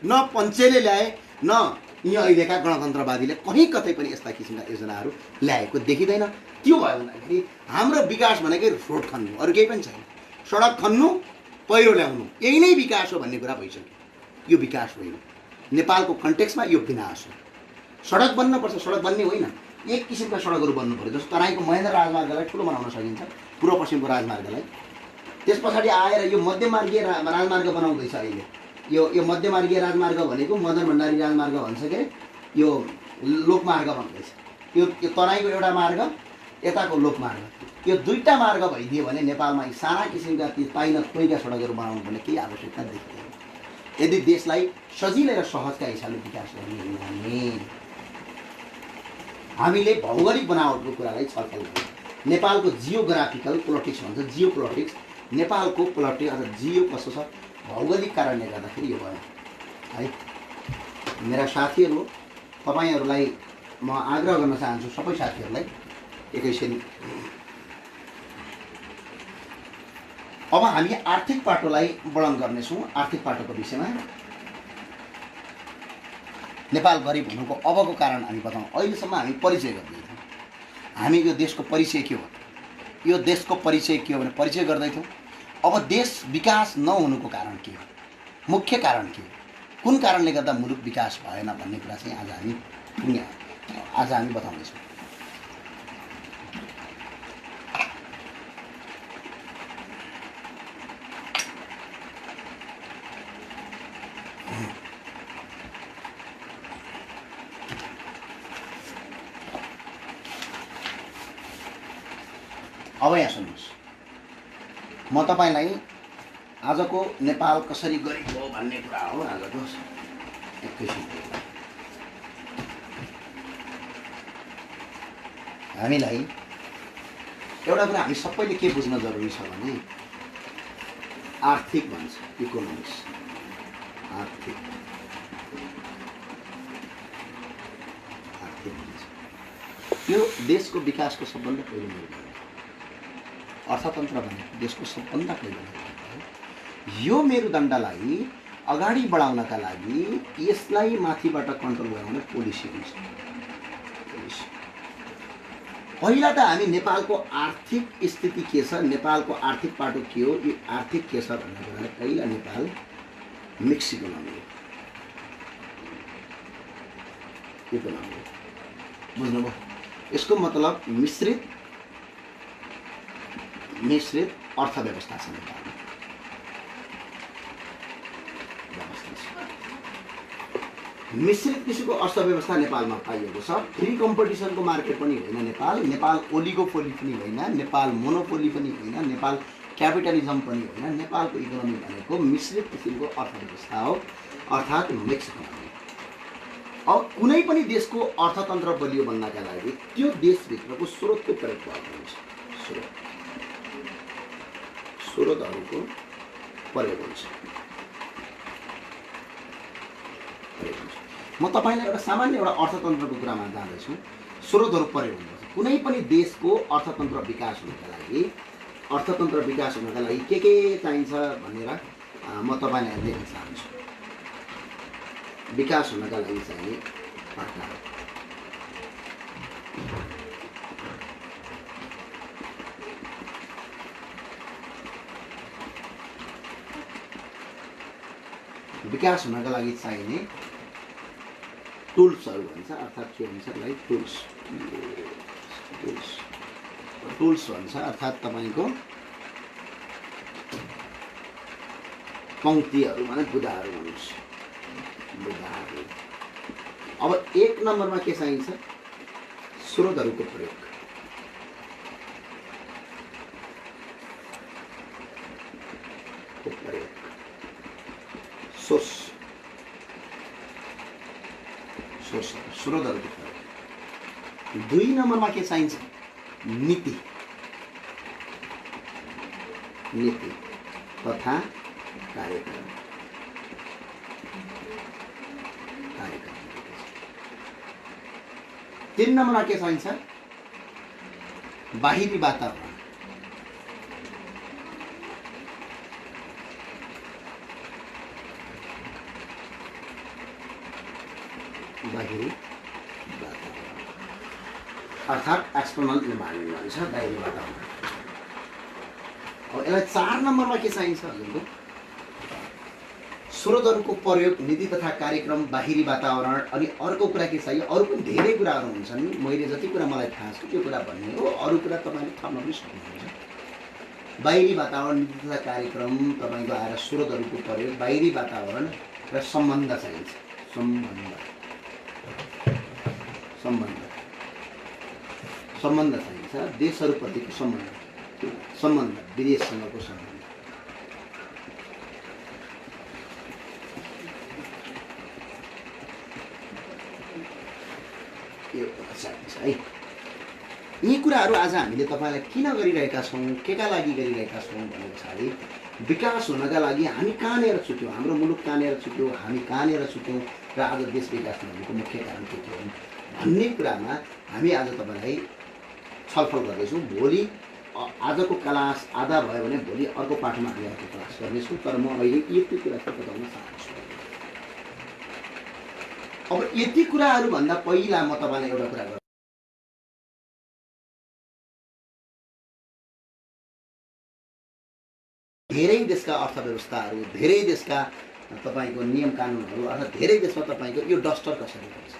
Speaker 1: न पञ्चेले ल्याए, न यहाँ अहिलेका गणतन्त्रवादीले कहीँ कतै पनि यस्ता किसिमका योजनाहरू ल्याएको देखिँदैन। त्यो भयो भन्दाखेरि हाम्रो विकास भनेकै रोड खन्नु, अरू केही पनि छैन। सडक खन्नु, पहिरो ल्याउनु, यही नै विकास हो भन्ने कुरा भइसक्यो। यो विकास होइन, नेपालको कन्टेक्स्टमा यो विनाश हो। सडक बन्नुपर्छ, सडक बन्ने होइन, एक किसिमका सडकहरू बन्नु पऱ्यो। जस्तो तराईको महेन्द्र राजमार्गलाई ठुलो बनाउन सकिन्छ, पूर्व पश्चिमको राजमार्गलाई। त्यस पछाडि आएर यो मध्यमार्गीय राजमार्ग बनाउँदैछ अहिले। यो मध्यमार्गीय राजमार्ग भनेको मदन भण्डारी राजमार्ग भन्छ के, यो लोकमार्ग भन्दैछ। यो तराईको एउटा मार्ग, यताको लोकमार्ग, यो दुईटा मार्ग भइदियो भने नेपालमा यी साना किसिमका ती पाइन तोइका सडकहरू बनाउनु पर्ने केही आवश्यकता देखिँदैन। यदि देशलाई सजिलै र सहजका हिसाबले विकास गर्ने हो भने हामीले भौगोलिक बनावटको कुरालाई छलफल गर्छौँ। नेपालको जियोग्राफिकल पोलिटिक्स भन्छ, जियो पोलिटिक्स। नेपालको पोलिटिक्स अथवा जियो कस्तो छ, भौगोलिक कारणले गर्दाखेरि यो भयो है। मेरा साथीहरू, तपाईँहरूलाई म आग्रह गर्न चाहन्छु, सबै साथीहरूलाई एकैछिन। अब हामी आर्थिक पाटोलाई वर्णन गर्नेछौँ। आर्थिक पाटोको विषयमा नेपाल गरिब हुनुको अबको कारण हामी बताउँ। अहिलेसम्म हामी परिचय गर्दैथ्यौँ, हामी यो देशको परिचय के हो, यो देशको परिचय के हो भने परिचय गर्दैथ्यौँ। अब देश विकास नहुनुको कारण के हो, मुख्य कारण के हो, कुन कारणले गर्दा मुलुक विकास भएन भन्ने कुरा चाहिँ आज हामी बताउँदैछौँ। अब यहाँ सुन्नुहोस्, म तपाईँलाई आजको नेपाल कसरी गरिब हो भन्ने कुरा हो आजको। एकैछिन हामीलाई एउटा कुरा हामी सबैले के बुझ्न जरुरी छ भने आर्थिक भन्छ, इकोनोमिक्स। आर्थिक भन्छ, यो देशको विकासको सबभन्दा पहिलो निर्माण। अर्थतन्त्र भने देशको सबभन्दा पहिलो निर्माण। यो मेरुदण्डलाई अगाडि बढाउनका लागि यसलाई माथिबाट कन्ट्रोल गराउने पोलिसी हुन्छ। पहिला त हामी नेपालको आर्थिक स्थिति के छ, नेपालको आर्थिक पाटो के हो, यो आर्थिक के छ भन्ने कुरालाई पहिला नेपाल मिक्स इकोनोमी हो। बुझ्नुभयो? यसको मतलब मिश्रित अर्थव्यवस्था छ नेपालमा। मिश्रित किसिमको अर्थव्यवस्था नेपालमा पाइएको छ। फ्री कम्पिटिसनको मार्केट पनि होइन नेपाल। नेपाल ओलिगोपोली पनि होइन, नेपाल मोनोपोली पनि होइन, नेपाल क्यापिटलिजम पनि होइन। नेपालको इकोनोमी भनेको मिश्रित किसिमको अर्थव्यवस्था हो, अर्थात् मिक्स इकोनोमी। अब कुनै पनि देशको अर्थतन्त्र बलियो बन्नका लागि त्यो देशभित्रको स्रोतको प्रयोग गर्नुपर्छ। स्रोतहरूको प्रयोग हुन्छ। म तपाईँलाई एउटा सामान्य एउटा अर्थतन्त्रको कुरामा जाँदैछु। स्रोतहरू प्रयोग हुनुपर्छ। कुनै पनि देशको अर्थतन्त्र विकास हुनका लागि के चाहिन्छ भनेर म तपाईँलाई देख्न चाहन्छु। विकास हुनका लागि चाहिने पार्टनर, विकास हुनका लागि चाहिने टुल्सहरू भन्छ, अर्थात् के भन्छ लाइक टुल्स भन्छ, अर्थात् तपाईँको पङ्क्तिहरू भने बुदाहरू भन्नुहोस्, बुदाहरू। अब एक नम्बरमा के चाहिन्छ? स्रोतहरूको प्रयोग। स्रोतहरूको प्रयोग। दुई नम्बरमा के चाहिन्छ? नीति तथा कार्यक्रम। तीन नम्बरमा के चाहिन्छ? बाहिरी वातावरण। बाहिरी वातावरण अर्थात् एक्सटर्नल इन्भाइरोमेन्ट भन्छ, बाहिरी वातावरण। अब यसलाई 4 नम्बरमा के चाहिन्छ हजुरको? स्रोतहरूको प्रयोग, नीति तथा कार्यक्रम, बाहिरी वातावरण। अनि अर्को कुरा के चाहियो? अरू पनि धेरै कुराहरू हुन्छन् नि, मैले जति कुरा मलाई थाहा छ त्यो कुरा भन्ने हो, अरू कुरा तपाईँले थप्न पनि सक्नुहुन्छ। बाहिरी वातावरण, नीति तथा कार्यक्रम, तपाईँको आएर स्रोतहरूको प्रयोग, बाहिरी वातावरण र सम्बन्ध चाहिन्छ। सम्बन्ध चाहिन्छ, देशहरूप्रतिको सम्बन्ध, विदेशसँगको सम्बन्ध। यो चाहिन्छ है। यी कुराहरू आज हामीले तपाईँलाई किन गरिरहेका छौँ, केका लागि गरिरहेका छौँ भने पछाडि विकास हुनका लागि हामी कहाँनिर छुट्यौँ, हाम्रो मुलुक कहाँनिर छुट्यो, हामी कहाँनिर छुट्यौँ र आज देश विकास हुनुको मुख्य कारण के के हुन् भन्ने कुरामा हामी आज तपाईँलाई छलफल गर्दैछौँ। भोलि आजको क्लास आधा भयो भने भोलि अर्को पाठमा हामी अर्को क्लास गर्नेछौँ, तर म अहिले यति कुरा बताउन चाहन्छु। अब यति कुराहरूभन्दा पहिला म तपाईँलाई एउटा कुरा गर्छु। धेरै देशका अर्थव्यवस्थाहरू, धेरै देशका तपाईँको नियम कानुनहरू, अर्थात् धेरै देशमा तपाईँको यो डस्टर कसरी बन्छ,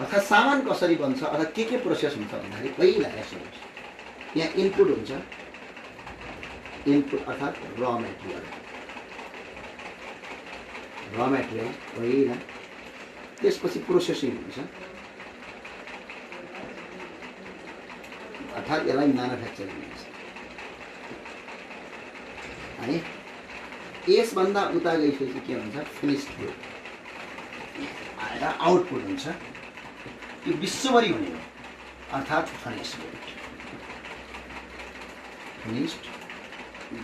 Speaker 1: अर्थात् सामान कसरी बन्छ, अर्थात् के प्रोसेस हुन्छ भन्दाखेरि पहिला हेर्नुहोस्, यहाँ इनपुट हुन्छ, इनपुट अर्थात् र मेटेरियल पहिला, त्यसपछि प्रोसेसिङ हुन्छ, अर्थात् यसलाई म्यानुफ्याक्चरिङ भन्छ है। यसभन्दा उता गइसकेपछि के भन्छ? फिनिस्ड गुड आएर आउटपुट हुन्छ, यो विश्वभरि हुने हो, अर्थात् फिनिस्ड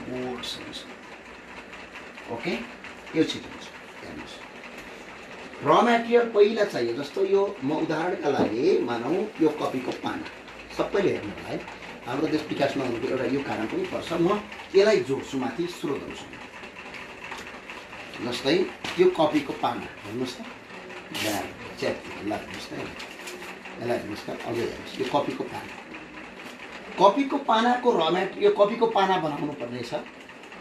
Speaker 1: गुड्स हुन्छ। ओके, यो छिटो हुन्छ। हेर्नुहोस्, र मेटेरियल पहिला चाहियो। जस्तो यो म उदाहरणका लागि मानौँ यो कपीको पाना, सबैले हेर्नु होला है, हाम्रो देश विकास नहुनुको एउटा यो कारण पनि पर्छ। म यसलाई जोड्छु माथि स्रोतहरूसँग। जस्तै यो कपीको पाना हेर्नुहोस् त, च्याप्टी लाग्नुहोस् त, यसलाई हेर्नुहोस् त, अझै हेर्नुहोस्, यो कपीको पाना, कपीको पानाको र मेटेरियल, यो कपीको पाना बनाउनु पर्ने छ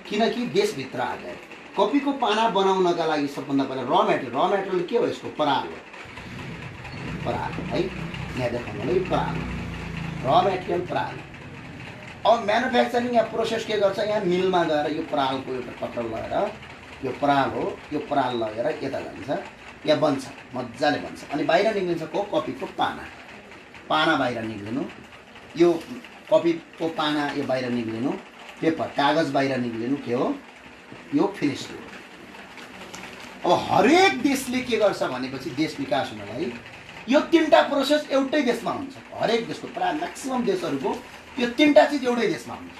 Speaker 1: किनकि देशभित्र आएर कपीको पाना बनाउनका लागि सबभन्दा पहिला र मेटेरियल के हो? यसको पराल हो, पराल है, यहाँ देखाउनु यो पराल, र मेटेरियल पराल। अब म्यानुफ्याक्चरिङ या प्रोसेस के गर्छ? यहाँ मिलमा गएर यो परालको एउटा पत्र लगेर, यो पराल हो, यो पराल लगेर यता जान्छ, यहाँ बन्छ, मजाले बन्छ। अनि बाहिर निक्लिन्छ को? कपीको पाना, पाना बाहिर निक्लिनु, यो कपीको पाना यो बाहिर निक्लिनु, पेपर कागज बाहिर निक्लिनु, के हो? यो फिनिस्ड गुड। अब हरेक देशले के गर्छ भनेपछि देश विकास हुनलाई यो 3टा प्रोसेस एउटै देशमा हुन्छ। हरेक देशको प्राय म्याक्सिमम देशहरूको यो 3टा चिज एउटै देशमा हुन्छ।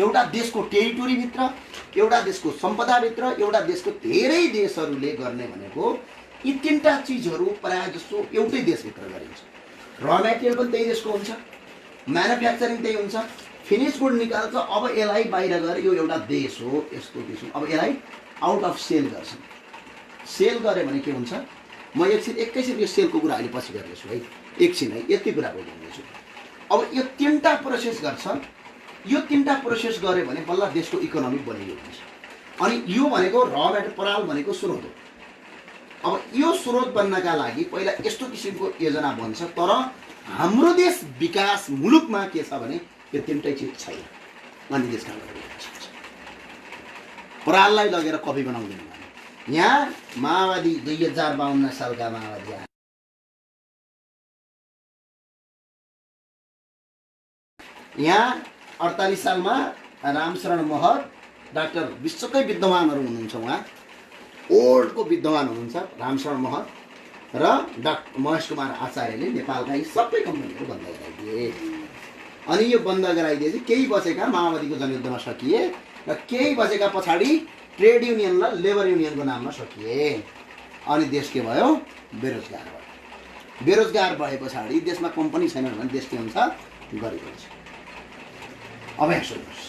Speaker 1: एउटा देशको टेरिटोरीभित्र, एउटा देशको सम्पदाभित्र, एउटा देशको धेरै देशहरूले गर्ने भनेको यी 3टा चिजहरू प्राय जस्तो एउटै देशभित्र गरिन्छ। र मेटेरियल पनि त्यही देशको हुन्छ, म्यानुफ्याक्चरिङ त्यही हुन्छ, फिनिस गुड निकाल्छ। अब यसलाई बाहिर गएर यो एउटा देश हो, यस्तो देश हो, अब यसलाई आउट अफ सेल गर्छ। सेल गऱ्यो भने के हुन्छ? म एकैछिन यो सेलको कुरा अहिले पछि गर्दैछु है, एकछिन है, यति कुरा बोल्दैछु। अब यो 3टा प्रोसेस गर्छ, यो 3टा प्रोसेस गऱ्यो भने बल्ल देशको इकोनोमी बलियो हुन्छ। अनि यो भनेको र मेटेरियल पराल भनेको स्रोत हो। अब यो स्रोत बन्नका लागि पहिला यस्तो किसिमको योजना बन्छ, तर हाम्रो देश विकास मुलुकमा के छ भने यो 3टै चिज छैन। अनि देशका पराललाई लगेर कपी बनाउँदैन। यहाँ माओवादी 2052 सालका माओवादी यहाँ 48 सालमा रामशरण महत डाक्टर विश्वकै विद्वानहरू हुनुहुन्छ, उहाँ ओल्डको विद्वान हुनुहुन्छ रामशरण महत र डाक्टर महेश कुमार आचार्यले नेपालका यी सबै कम्पनीहरू बन्द गराइदिए। अनि यो बन्द गराइदिएपछि केही बचेका माओवादीको जनयुद्धमा सकिए र केही बचेका पछाडि ट्रेड युनियन र लेबर युनियनको नाममा सकिए। अनि देश के भयो? बेरोजगार भयो। बेरोजगार भए पछाडि देशमा कम्पनी छैन भने देश के हुन्छ? गरिब हुन्छ। अब यहाँ सुन्नुहोस्,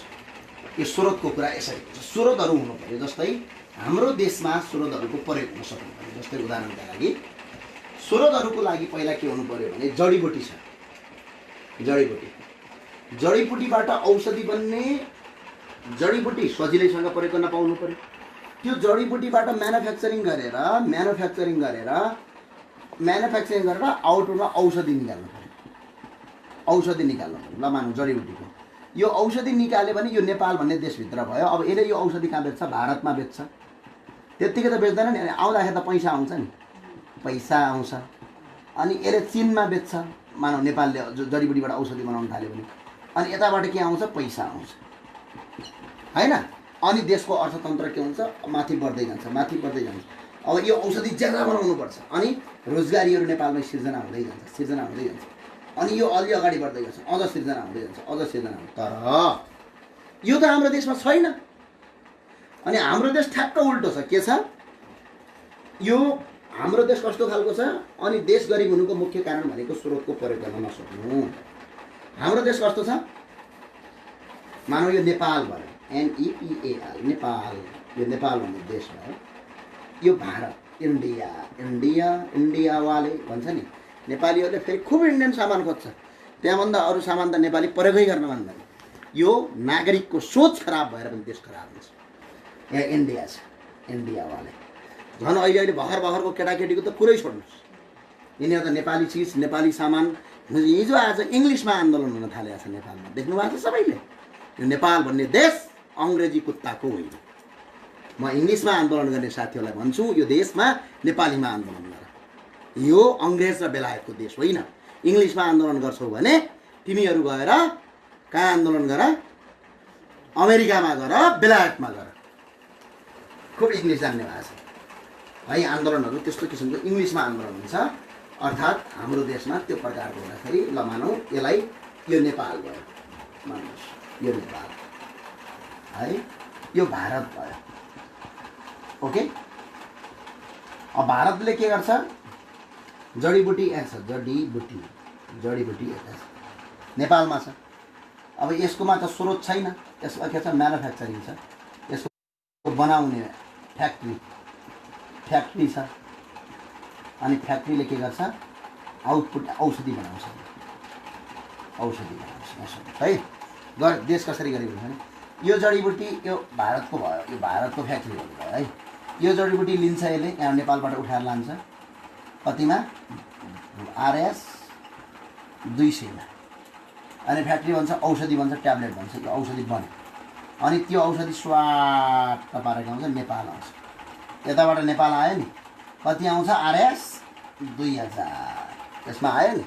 Speaker 1: यो स्रोतको कुरा यसरी हुन्छ। स्रोतहरू हुनु पर्यो, जस्तै हाम्रो देशमा स्रोतहरूको प्रयोग हुन सक्नु पर्यो। जस्तै उदाहरणका लागि स्रोतहरूको लागि पहिला के हुनु पर्यो भने जडीबुटी छ। जडीबुटीबाट औषधि बन्ने, जडीबुटी सजिलैसँग प्रयोग गर्न पाउनु पर्यो। त्यो जडीबुटीबाट म्यानुफ्याक्चरिङ गरेर आउटपुटमा औषधि निकाल्नु पर्यो। ल मानौँ जडीबुटीको यो औषधि निकाल्यो भने यो नेपाल भन्ने देशभित्र भयो। अब यसले यो औषधि कहाँ बेच्छ? भारतमा बेच्छ। त्यत्तिकै त बेच्दैन नि, आउँदाखेरि त पैसा आउँछ नि, पैसा आउँछ। अनि यसले चिनमा बेच्छ, मानौँ नेपालले जडीबुटीबाट औषधि बनाउन थाल्यो भने, अनि यताबाट के आउँछ? पैसा आउँछ हैन। अनि देशको अर्थतन्त्र के हुन्छ? माथि बढ्दै जान्छ। अब यो औषधि ज्यादा बनाउनुपर्छ, अनि रोजगारीहरू नेपालमै सिर्जना हुँदै जान्छ। अनि यो अलि अगाडि बढ्दै जान्छ, अझ सिर्जना हुँदै जान्छ। तर यो त हाम्रो देशमा छैन। अनि हाम्रो देश ठ्याक्क उल्टो छ। के छ? यो हाम्रो देश कस्तो खालको छ? अनि देश गरिब हुनुको मुख्य कारण भनेको स्रोतको प्रयोग गर्न नसक्नु। हाम्रो देश कस्तो छ? मानौ यो नेपाल भयो, NEPAL, नेपाल। यो नेपाल भन्ने देश भयो। यो भारत, इन्डियावाले भन्छ नि, नेपालीहरूले फेरि खुब इन्डियन सामान खोज्छ। त्यहाँभन्दा अरू सामान त नेपाली प्रयोगै गर्न मान्दैन। यो नागरिकको सोच खराब भएर पनि देश खराब हुन्छ। यहाँ इन्डिया छ, इन्डियावाले। झन् अहिले भर्खरको केटाकेटीको त कुरै छोड्नुहोस्। यिनीहरू त नेपाली चिज, नेपाली सामान हिजो आज इङ्ग्लिसमा आन्दोलन हुन थालेको छ नेपालमा। देख्नु भएको छ सबैले। यो नेपाल भन्ने देश अङ्ग्रेजी कुत्ताको होइन। म इङ्ग्लिसमा आन्दोलन गर्ने साथीहरूलाई भन्छु, यो देशमा नेपालीमा आन्दोलन गर। यो अङ्ग्रेज र बेलायतको देश होइन। इङ्ग्लिसमा आन्दोलन गर्छौ भने तिमीहरू गएर कहाँ आन्दोलन गर? अमेरिकामा गर, बेलायतमा गर। खुब इङ्ग्लिस जान्ने भएको छ है। आन्दोलनहरू त्यस्तो किसिमको इङ्ग्लिसमा आन्दोलन हुन्छ। अर्थात् हाम्रो देशमा त्यो प्रकारको हुँदाखेरि ल मानौँ यसलाई यो नेपाल भयो, मान्नुहोस् यो नेपाल है, यो भारत भयो। ओके। अब भारतले के गर्छ? जडीबुटी जडीबुटी नेपालमा छ। अब यसकोमा त स्रोत छैन, यसमा के छ? म्यानुफ्याक्चरिङ छ, यसको बनाउने फ्याक्ट्री छ। अनि फ्याक्ट्रीले के गर्छ? आउटपुट औषधि बनाउँछ है। देश कसरी गरिब हुन्छ भने यो जडीबुटी यो भारतको भयो, यो भारतको फ्याक्ट्रीहरू भयो है। यो जडीबुटी लिन्छ यसले, यहाँ नेपालबाट उठाएर लान्छ कतिमा? RS 200 मा। अनि फ्याक्ट्री भन्छ, औषधि भन्छ, ट्याब्लेट भन्छ। यो औषधि बन्यो, अनि त्यो औषधि स्वाट पारेको आउँछ नेपाल आउँछ। यताबाट नेपाल आयो नि, कति आउँछ? RS 2000 त्यसमा आयो नि।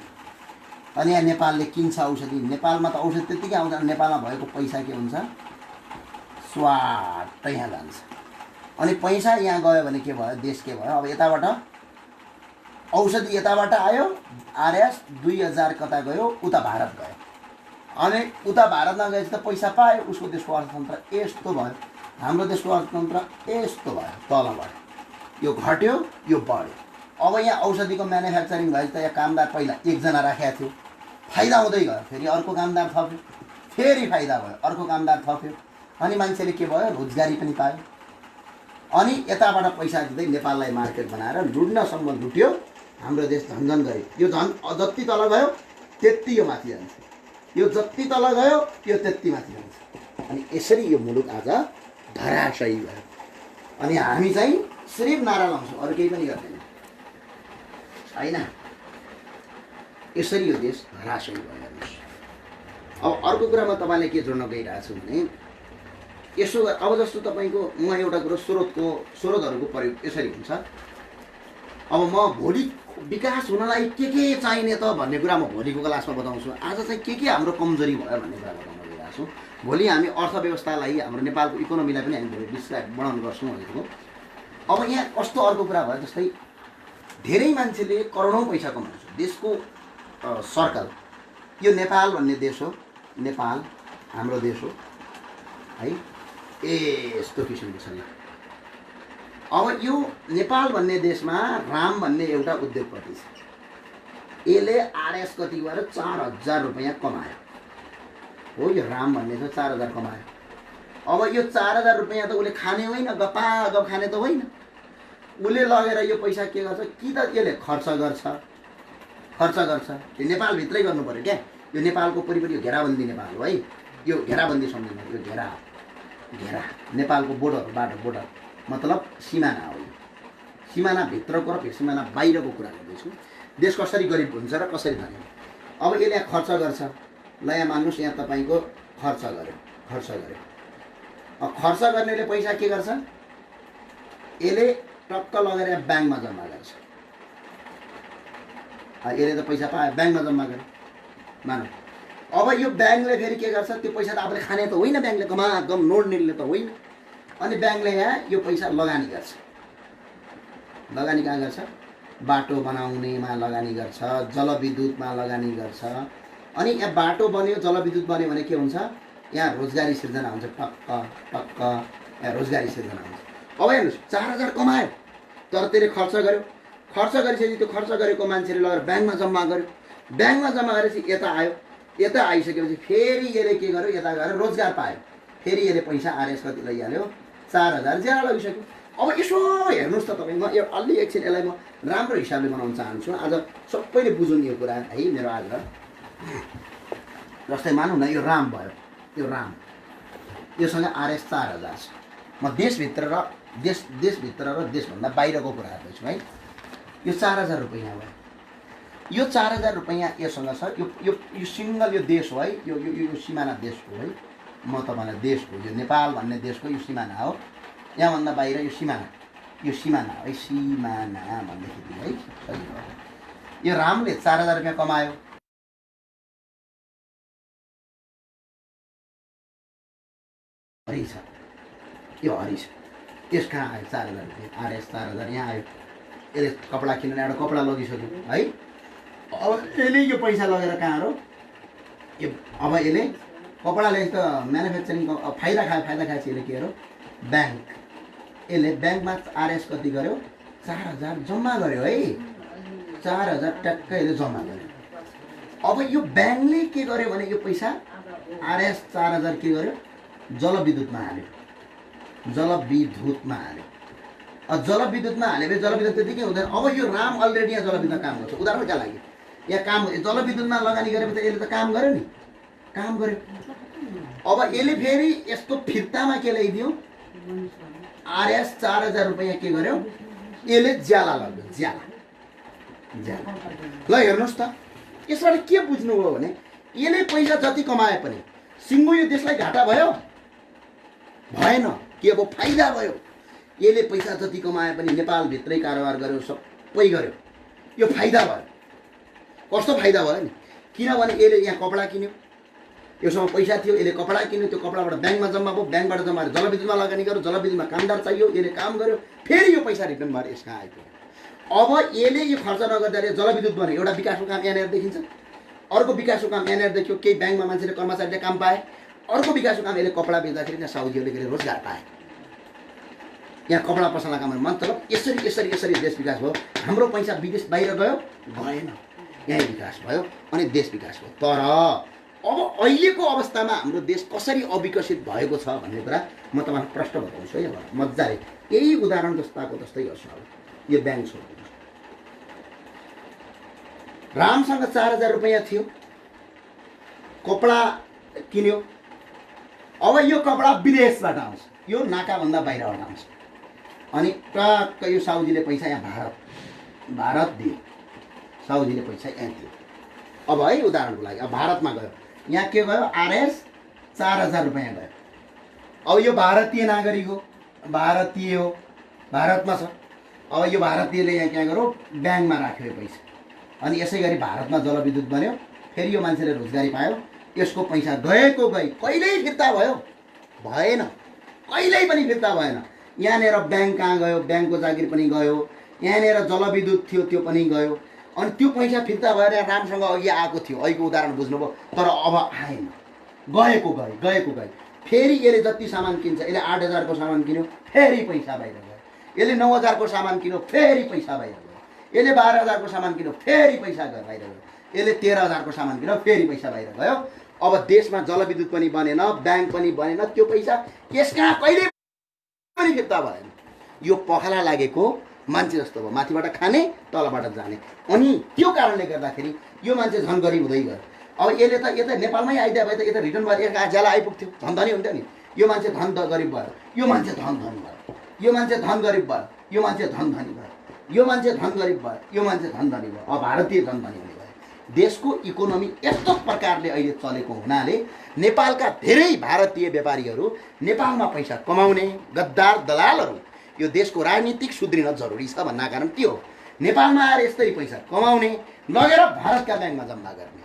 Speaker 1: अनि यहाँ नेपालले किन्छ औषधि। नेपालमा त औषधि त्यत्तिकै आउँछ। नेपालमा भएको पैसा के हुन्छ? स्वाट यहाँ जान्छ। अनि पैसा यहाँ गयो भने के भयो? देश के भयो? अब यताबाट औषधि यताबाट आयो, RS 2000 कता गयो? उता भारत गयो। अनि उता भारतमा गएपछि त पैसा पायो, उसको देशको अर्थतन्त्र यस्तो भयो। हाम्रो देशको अर्थतन्त्र यस्तो भयो, तल भयो। यो घट्यो, यो बढ्यो। अब यहाँ औषधिको म्यानुफ्याक्चरिङ भएपछि त यहाँ कामदार पहिला एकजना राखेको थियो, फाइदा हुँदै गयो। फेरि अर्को कामदार थप्यो, फेरि फाइदा भयो, अर्को कामदार थप्यो। अनि मान्छेले के भयो? रोजगारी पनि पायो। अनि यताबाट पैसा दिँदै नेपाललाई मार्केट बनाएर लुट्नसम्म लुट्यो। हाम्रो देश झन्झन गयो। यो झन् जति तल गयो त्यति यो माथि जान्छ, यो जति तल गयो यो त्यति माथि जान्छ। अनि यसरी यो मुलुक आज धराशायी भयो। अनि हामी चाहिँ सिर्फ नारा लाउँछौँ, अरू केही पनि गर्दैन होइन। यसरी यो देश धराशायी भयो। हेर्नुहोस्, अब अर्को कुरा म तपाईँलाई के जोड्न गइरहेको छु भने यसो अब जस्तो तपाईँको म एउटा कुरो स्रोतहरूको प्रयोग यसरी हुन्छ। अब म भोलि विकास हुनलाई के चाहिने त भन्ने कुरा म भोलिको क्लासमा बताउँछु। आज चाहिँ के हाम्रो कमजोरी भयो भन्ने कुरा बताउन गइरहेको छु। भोलि हामी अर्थव्यवस्थालाई, हाम्रो नेपालको इकोनोमीलाई पनि हामी भोलि डिस्क्राइब बनाउने गर्छौँ भनेको। अब यहाँ कस्तो अर्को कुरा भयो, जस्तै धेरै मान्छेले करोडौँ पैसा कमाउँछ। देशको सर्कल यो नेपाल भन्ने देश हो, नेपाल हाम्रो देश हो है। यस्तो किसिमको छ। अब यो नेपाल भन्ने देशमा राम भन्ने एउटा उद्योगपति छ। यसले RS कति गरेर 4000 रुपियाँ कमायो हो। यो राम भन्ने छ 4000 कमायो। अब यो 4000 रुपियाँ त उसले खाने होइन, गपागप खाने त होइन। उसले लगेर यो पैसा के गर्छ कि त यसले खर्च गर्छ यो नेपालभित्रै गर्नु पऱ्यो क्या। यो नेपालको परिपरि यो घेराबन्दी नेपाल हो है, यो घेराबन्दी सम्झिनु, यो घेरा नेपालको बोर्डर मतलब सिमाना हो। सिमानाभित्रको र सिमाना बाहिरको कुरा गर्दैछु। देश कसरी गरिब हुन्छ र कसरी धनी। अब यसले यहाँ खर्च गर्छ, ल यहाँ मान्नुहोस् यहाँ तपाईँको खर्च गर्यो। खर्च गर्नेले पैसा के गर्छ, यसले टक्क लगेर यहाँ ब्याङ्कमा जम्मा गर्छ। यसले त पैसा पायो, ब्याङ्कमा जम्मा गर्यो मानौ। अब यो ब्याङ्कले फेरि के गर्छ, त्यो पैसा त आफूले खाने त होइन, ब्याङ्कले गम नोट निल्ने त होइन। अनि ब्याङ्कले यहाँ यो पैसा लगानी गर्छ। लगानी कहाँ गर्छ, बाटो बनाउनेमा लगानी गर्छ, जलविद्युतमा लगानी गर्छ। अनि यहाँ बाटो बन्यो, जलविद्युत बन्यो भने के हुन्छ, यहाँ रोजगारी सिर्जना हुन्छ, टक्क यहाँ रोजगारी सिर्जना हुन्छ। अब हेर्नुहोस् 4000 कमायो, तर त्यसले खर्च गर्यो। खर्च गरिसकेपछि त्यो खर्च गरेको मान्छेले लगेर ब्याङ्कमा जम्मा गर्यो। ब्याङ्कमा जम्मा गरेपछि यता आयो, यता आइसकेपछि फेरि यसले के गर्यो, यता गएर रोजगार पायो। फेरि यसले पैसा आरएस कति लैहाल्यो, 4000 ज्यादा लगिसक्यो। अब यसो हेर्नुहोस् त तपाईँ, म यो अलि एकछिन यसलाई म राम्रो हिसाबले बनाउन चाहन्छु। आज सबैले बुझुन् यो कुरा है, मेरो आग्रह। जस्तै मानौँ न यो राम भयो, योसँग आरएस 4000 छ। म देशभित्र र देशभन्दा बाहिरको कुरा गर्दैछु है। यो 4000 रुपैयाँ भयो। यो 4000 रुपैयाँ योसँग छ। यो सिङ्गल यो देश हो है, यो सिमाना देश हो है। म तपाईँलाई देशको यो नेपाल भन्ने देशको यो सिमाना हो। यहाँभन्दा बाहिर यो सिमाना हो है, सिमाना भन्दाखेरि है सही हो। यो रामले 4000 रुपैयाँ कमायो। हरि छ, यो हरि छ। यस कहाँ आयो 4000 रुपैयाँ, आरएस 4000 यहाँ आयो। यसले कपडा किनेर एउटा कपडा लगिसक्यो है। अब यसले यो पैसा लगेर कहाँ हो, यो अब यसले कपडाले त म्यानुफ्याक्चरिङ फाइदा खाएपछि यसले के हो, ब्याङ्क। यसले ब्याङ्कमा आरएस कति गर्यो, 4000 जम्मा गर्यो है। 4000 ट्याक्कै यसले जम्मा गर्यो। अब यो ब्याङ्कले के गर्यो भने यो पैसा आरएस 4000 के गर्यो, जलविद्युतमा हाल्यो। जलविद्युतमा हालेपछि जलविद्युत त्यतिकै हुँदैन। अब यो राम अलरेडी यहाँ जलविद्युतमा काम गर्छ। उदाहरणका लागि यहाँ काम जलविद्युतमा लगानी गरेपछि यसले त काम गर्यो नि, काम गर्यो। अब यसले फेरि यसको फिर्तामा के ल्याइदियो, आरएस 4000 रुपैयाँ के गर्यो, यसले ज्याला लग्यो, ज्याला। ल हेर्नुहोस् त, यसबाट के बुझ्नुभयो भने यसले पैसा जति कमाए पनि सिङ्गो यो देशलाई घाटा भयो भएन, के अब फाइदा भयो। यसले पैसा जति कमाए पनि नेपालभित्रै कारोबार गर्यो, सबै गर्यो, यो फाइदा भयो। कस्तो फाइदा भयो नि, किनभने यसले यहाँ कपडा किन्यो, योसँग पैसा थियो, यसले कपडा किन्यो, त्यो कपडाबाट ब्याङ्कमा जम्मा भयो, ब्याङ्कबाट जम्मा गरेर जलविद्युतमा लगानी गर्यो, जलविद्युतमा कामदार चाहियो, यसले काम गर्यो, फेरि यो पैसा रिटर्न भएर यसमा आइपुग्यो। अब यसले यो खर्च नगर्दा जलविद्युत बन्यो, एउटा विकासको काम यहाँनिर देखिन्छ। अर्को विकासको काम यहाँनिर देखियो, केही ब्याङ्कमा मान्छेले कर्मचारीले काम पाए। अर्को विकासको काम यसले कपडा बेच्दाखेरि त्यहाँ साउदीहरूले रोजगार पाए। यहाँ कपडा पसलमा काम मतलब यसरी देश विकास भयो। हाम्रो पैसा विदेश बाहिर गयो गएन, यहीँ विकास भयो अनि देश विकास भयो। तर अब अहिलेको अवस्थामा हाम्रो देश कसरी अविकसित भएको छ भन्ने कुरा म तपाईँलाई प्रश्न बताउँछु है। मजाले यही उदाहरण जस्तै गर्छु। अब यो ब्याङ्क छोड्नु, रामसँग 4000 रुपैयाँ थियो, कपडा किन्यो। अब यो कपडा विदेशबाट आउँछ, यो नाकाभन्दा बाहिरबाट आउँछ। अनि टक्क यो साउदीले पैसा यहाँ भारत दियो, साउदीले पैसा यहाँ दियो। अब है उदाहरणको लागि अब भारतमा गयो, यहाँ के गयो, आरएस 4000 रुपैयाँ गयो। अब यो भारतीय नागरिक हो, भारतीय हो, भारतमा छ। अब यो भारतीयले यहाँ क्या गरो, ब्याङ्कमा राख्यो यो पैसा। अनि यसै गरी भारतमा जलविद्युत बन्यो, फेरि यो मान्छेले रोजगारी पायो। यसको पैसा गएको गई, कहिल्यै फिर्ता भयो भएन, कहिल्यै पनि फिर्ता भएन। यहाँनिर ब्याङ्क कहाँ गयो, ब्याङ्कको जागिर पनि गयो। यहाँनिर जलविद्युत थियो, त्यो पनि गयो। अनि त्यो पैसा फिर्ता भएर रामसँग अघि आएको थियो, अहिलेको उदाहरण बुझ्नुभयो। तर अब आएन, गएको गई। फेरि यसले जति सामान किन्छ, यसले 8000 को सामान किन्यो, फेरि पैसा बाहिर गयो। यसले 9000 को सामान किन्यो, फेरि पैसा बाहिर गयो। यसले 12000 को सामान किन्यो, फेरि पैसा बाहिर गयो। यसले 13000 को सामान किन्यो, फेरि पैसा बाहिर गयो। अब देशमा जलविद्युत पनि बनेन, ब्याङ्क पनि बनेन, त्यो पैसा यसका कहिले पनि फिर्ता भएन। यो पखाला लागेको मान्छे जस्तो भयो, माथिबाट खाने तलबाट जाने। अनि त्यो कारणले गर्दाखेरि यो मान्छे झन् गरिब हुँदै गयो। अब यसले त यता नेपालमै आइदिए भए त यता रिटर्न भएर एक ज्याला आइपुग्थ्यो, धन धनी हुन्थ्यो नि। यो मान्छे धन गरिब भयो, यो मान्छे धन धनी भयो, यो मान्छे धन गरिब भयो, यो मान्छे धन धनी भयो, यो मान्छे धन गरिब भयो, यो मान्छे धन धनी भयो। अब भारतीय धन धनी हुने भयो। देशको इकोनोमी यस्तो प्रकारले अहिले चलेको हुनाले नेपालका धेरै भारतीय व्यापारीहरू नेपालमा पैसा कमाउने गद्दार दलालहरू यो देशको राजनीतिक सुध्रिन जरुरी छ भन्ना कारण त्यो हो। नेपालमा आएर यस्तै पैसा कमाउने लगेर भारतका ब्याङ्कमा जम्मा गर्ने।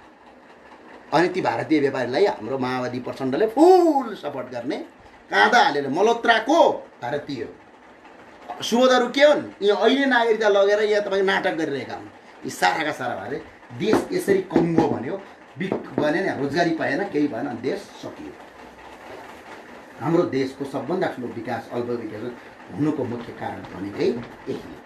Speaker 1: अनि ती भारतीय व्यापारीलाई हाम्रो माओवादी प्रचण्डले फुल सपोर्ट गर्ने। काँदा हालेर मल्होत्राको भारतीय सुबोधहरू के हुन्? यो अहिले नागरिकता लगेर यहाँ तपाईँ नाटक गरिरहेका हुन्। यी साराका सारा भएर देश यसरी कङ्गो भन्यो, बिक बनेन, रोजगारी पाएन, केही भएन, देश सकियो। हाम्रो देशको सबभन्दा ठुलो विकास अल्प विकास हुनुको मुख्य कारण भनेकै यही हो।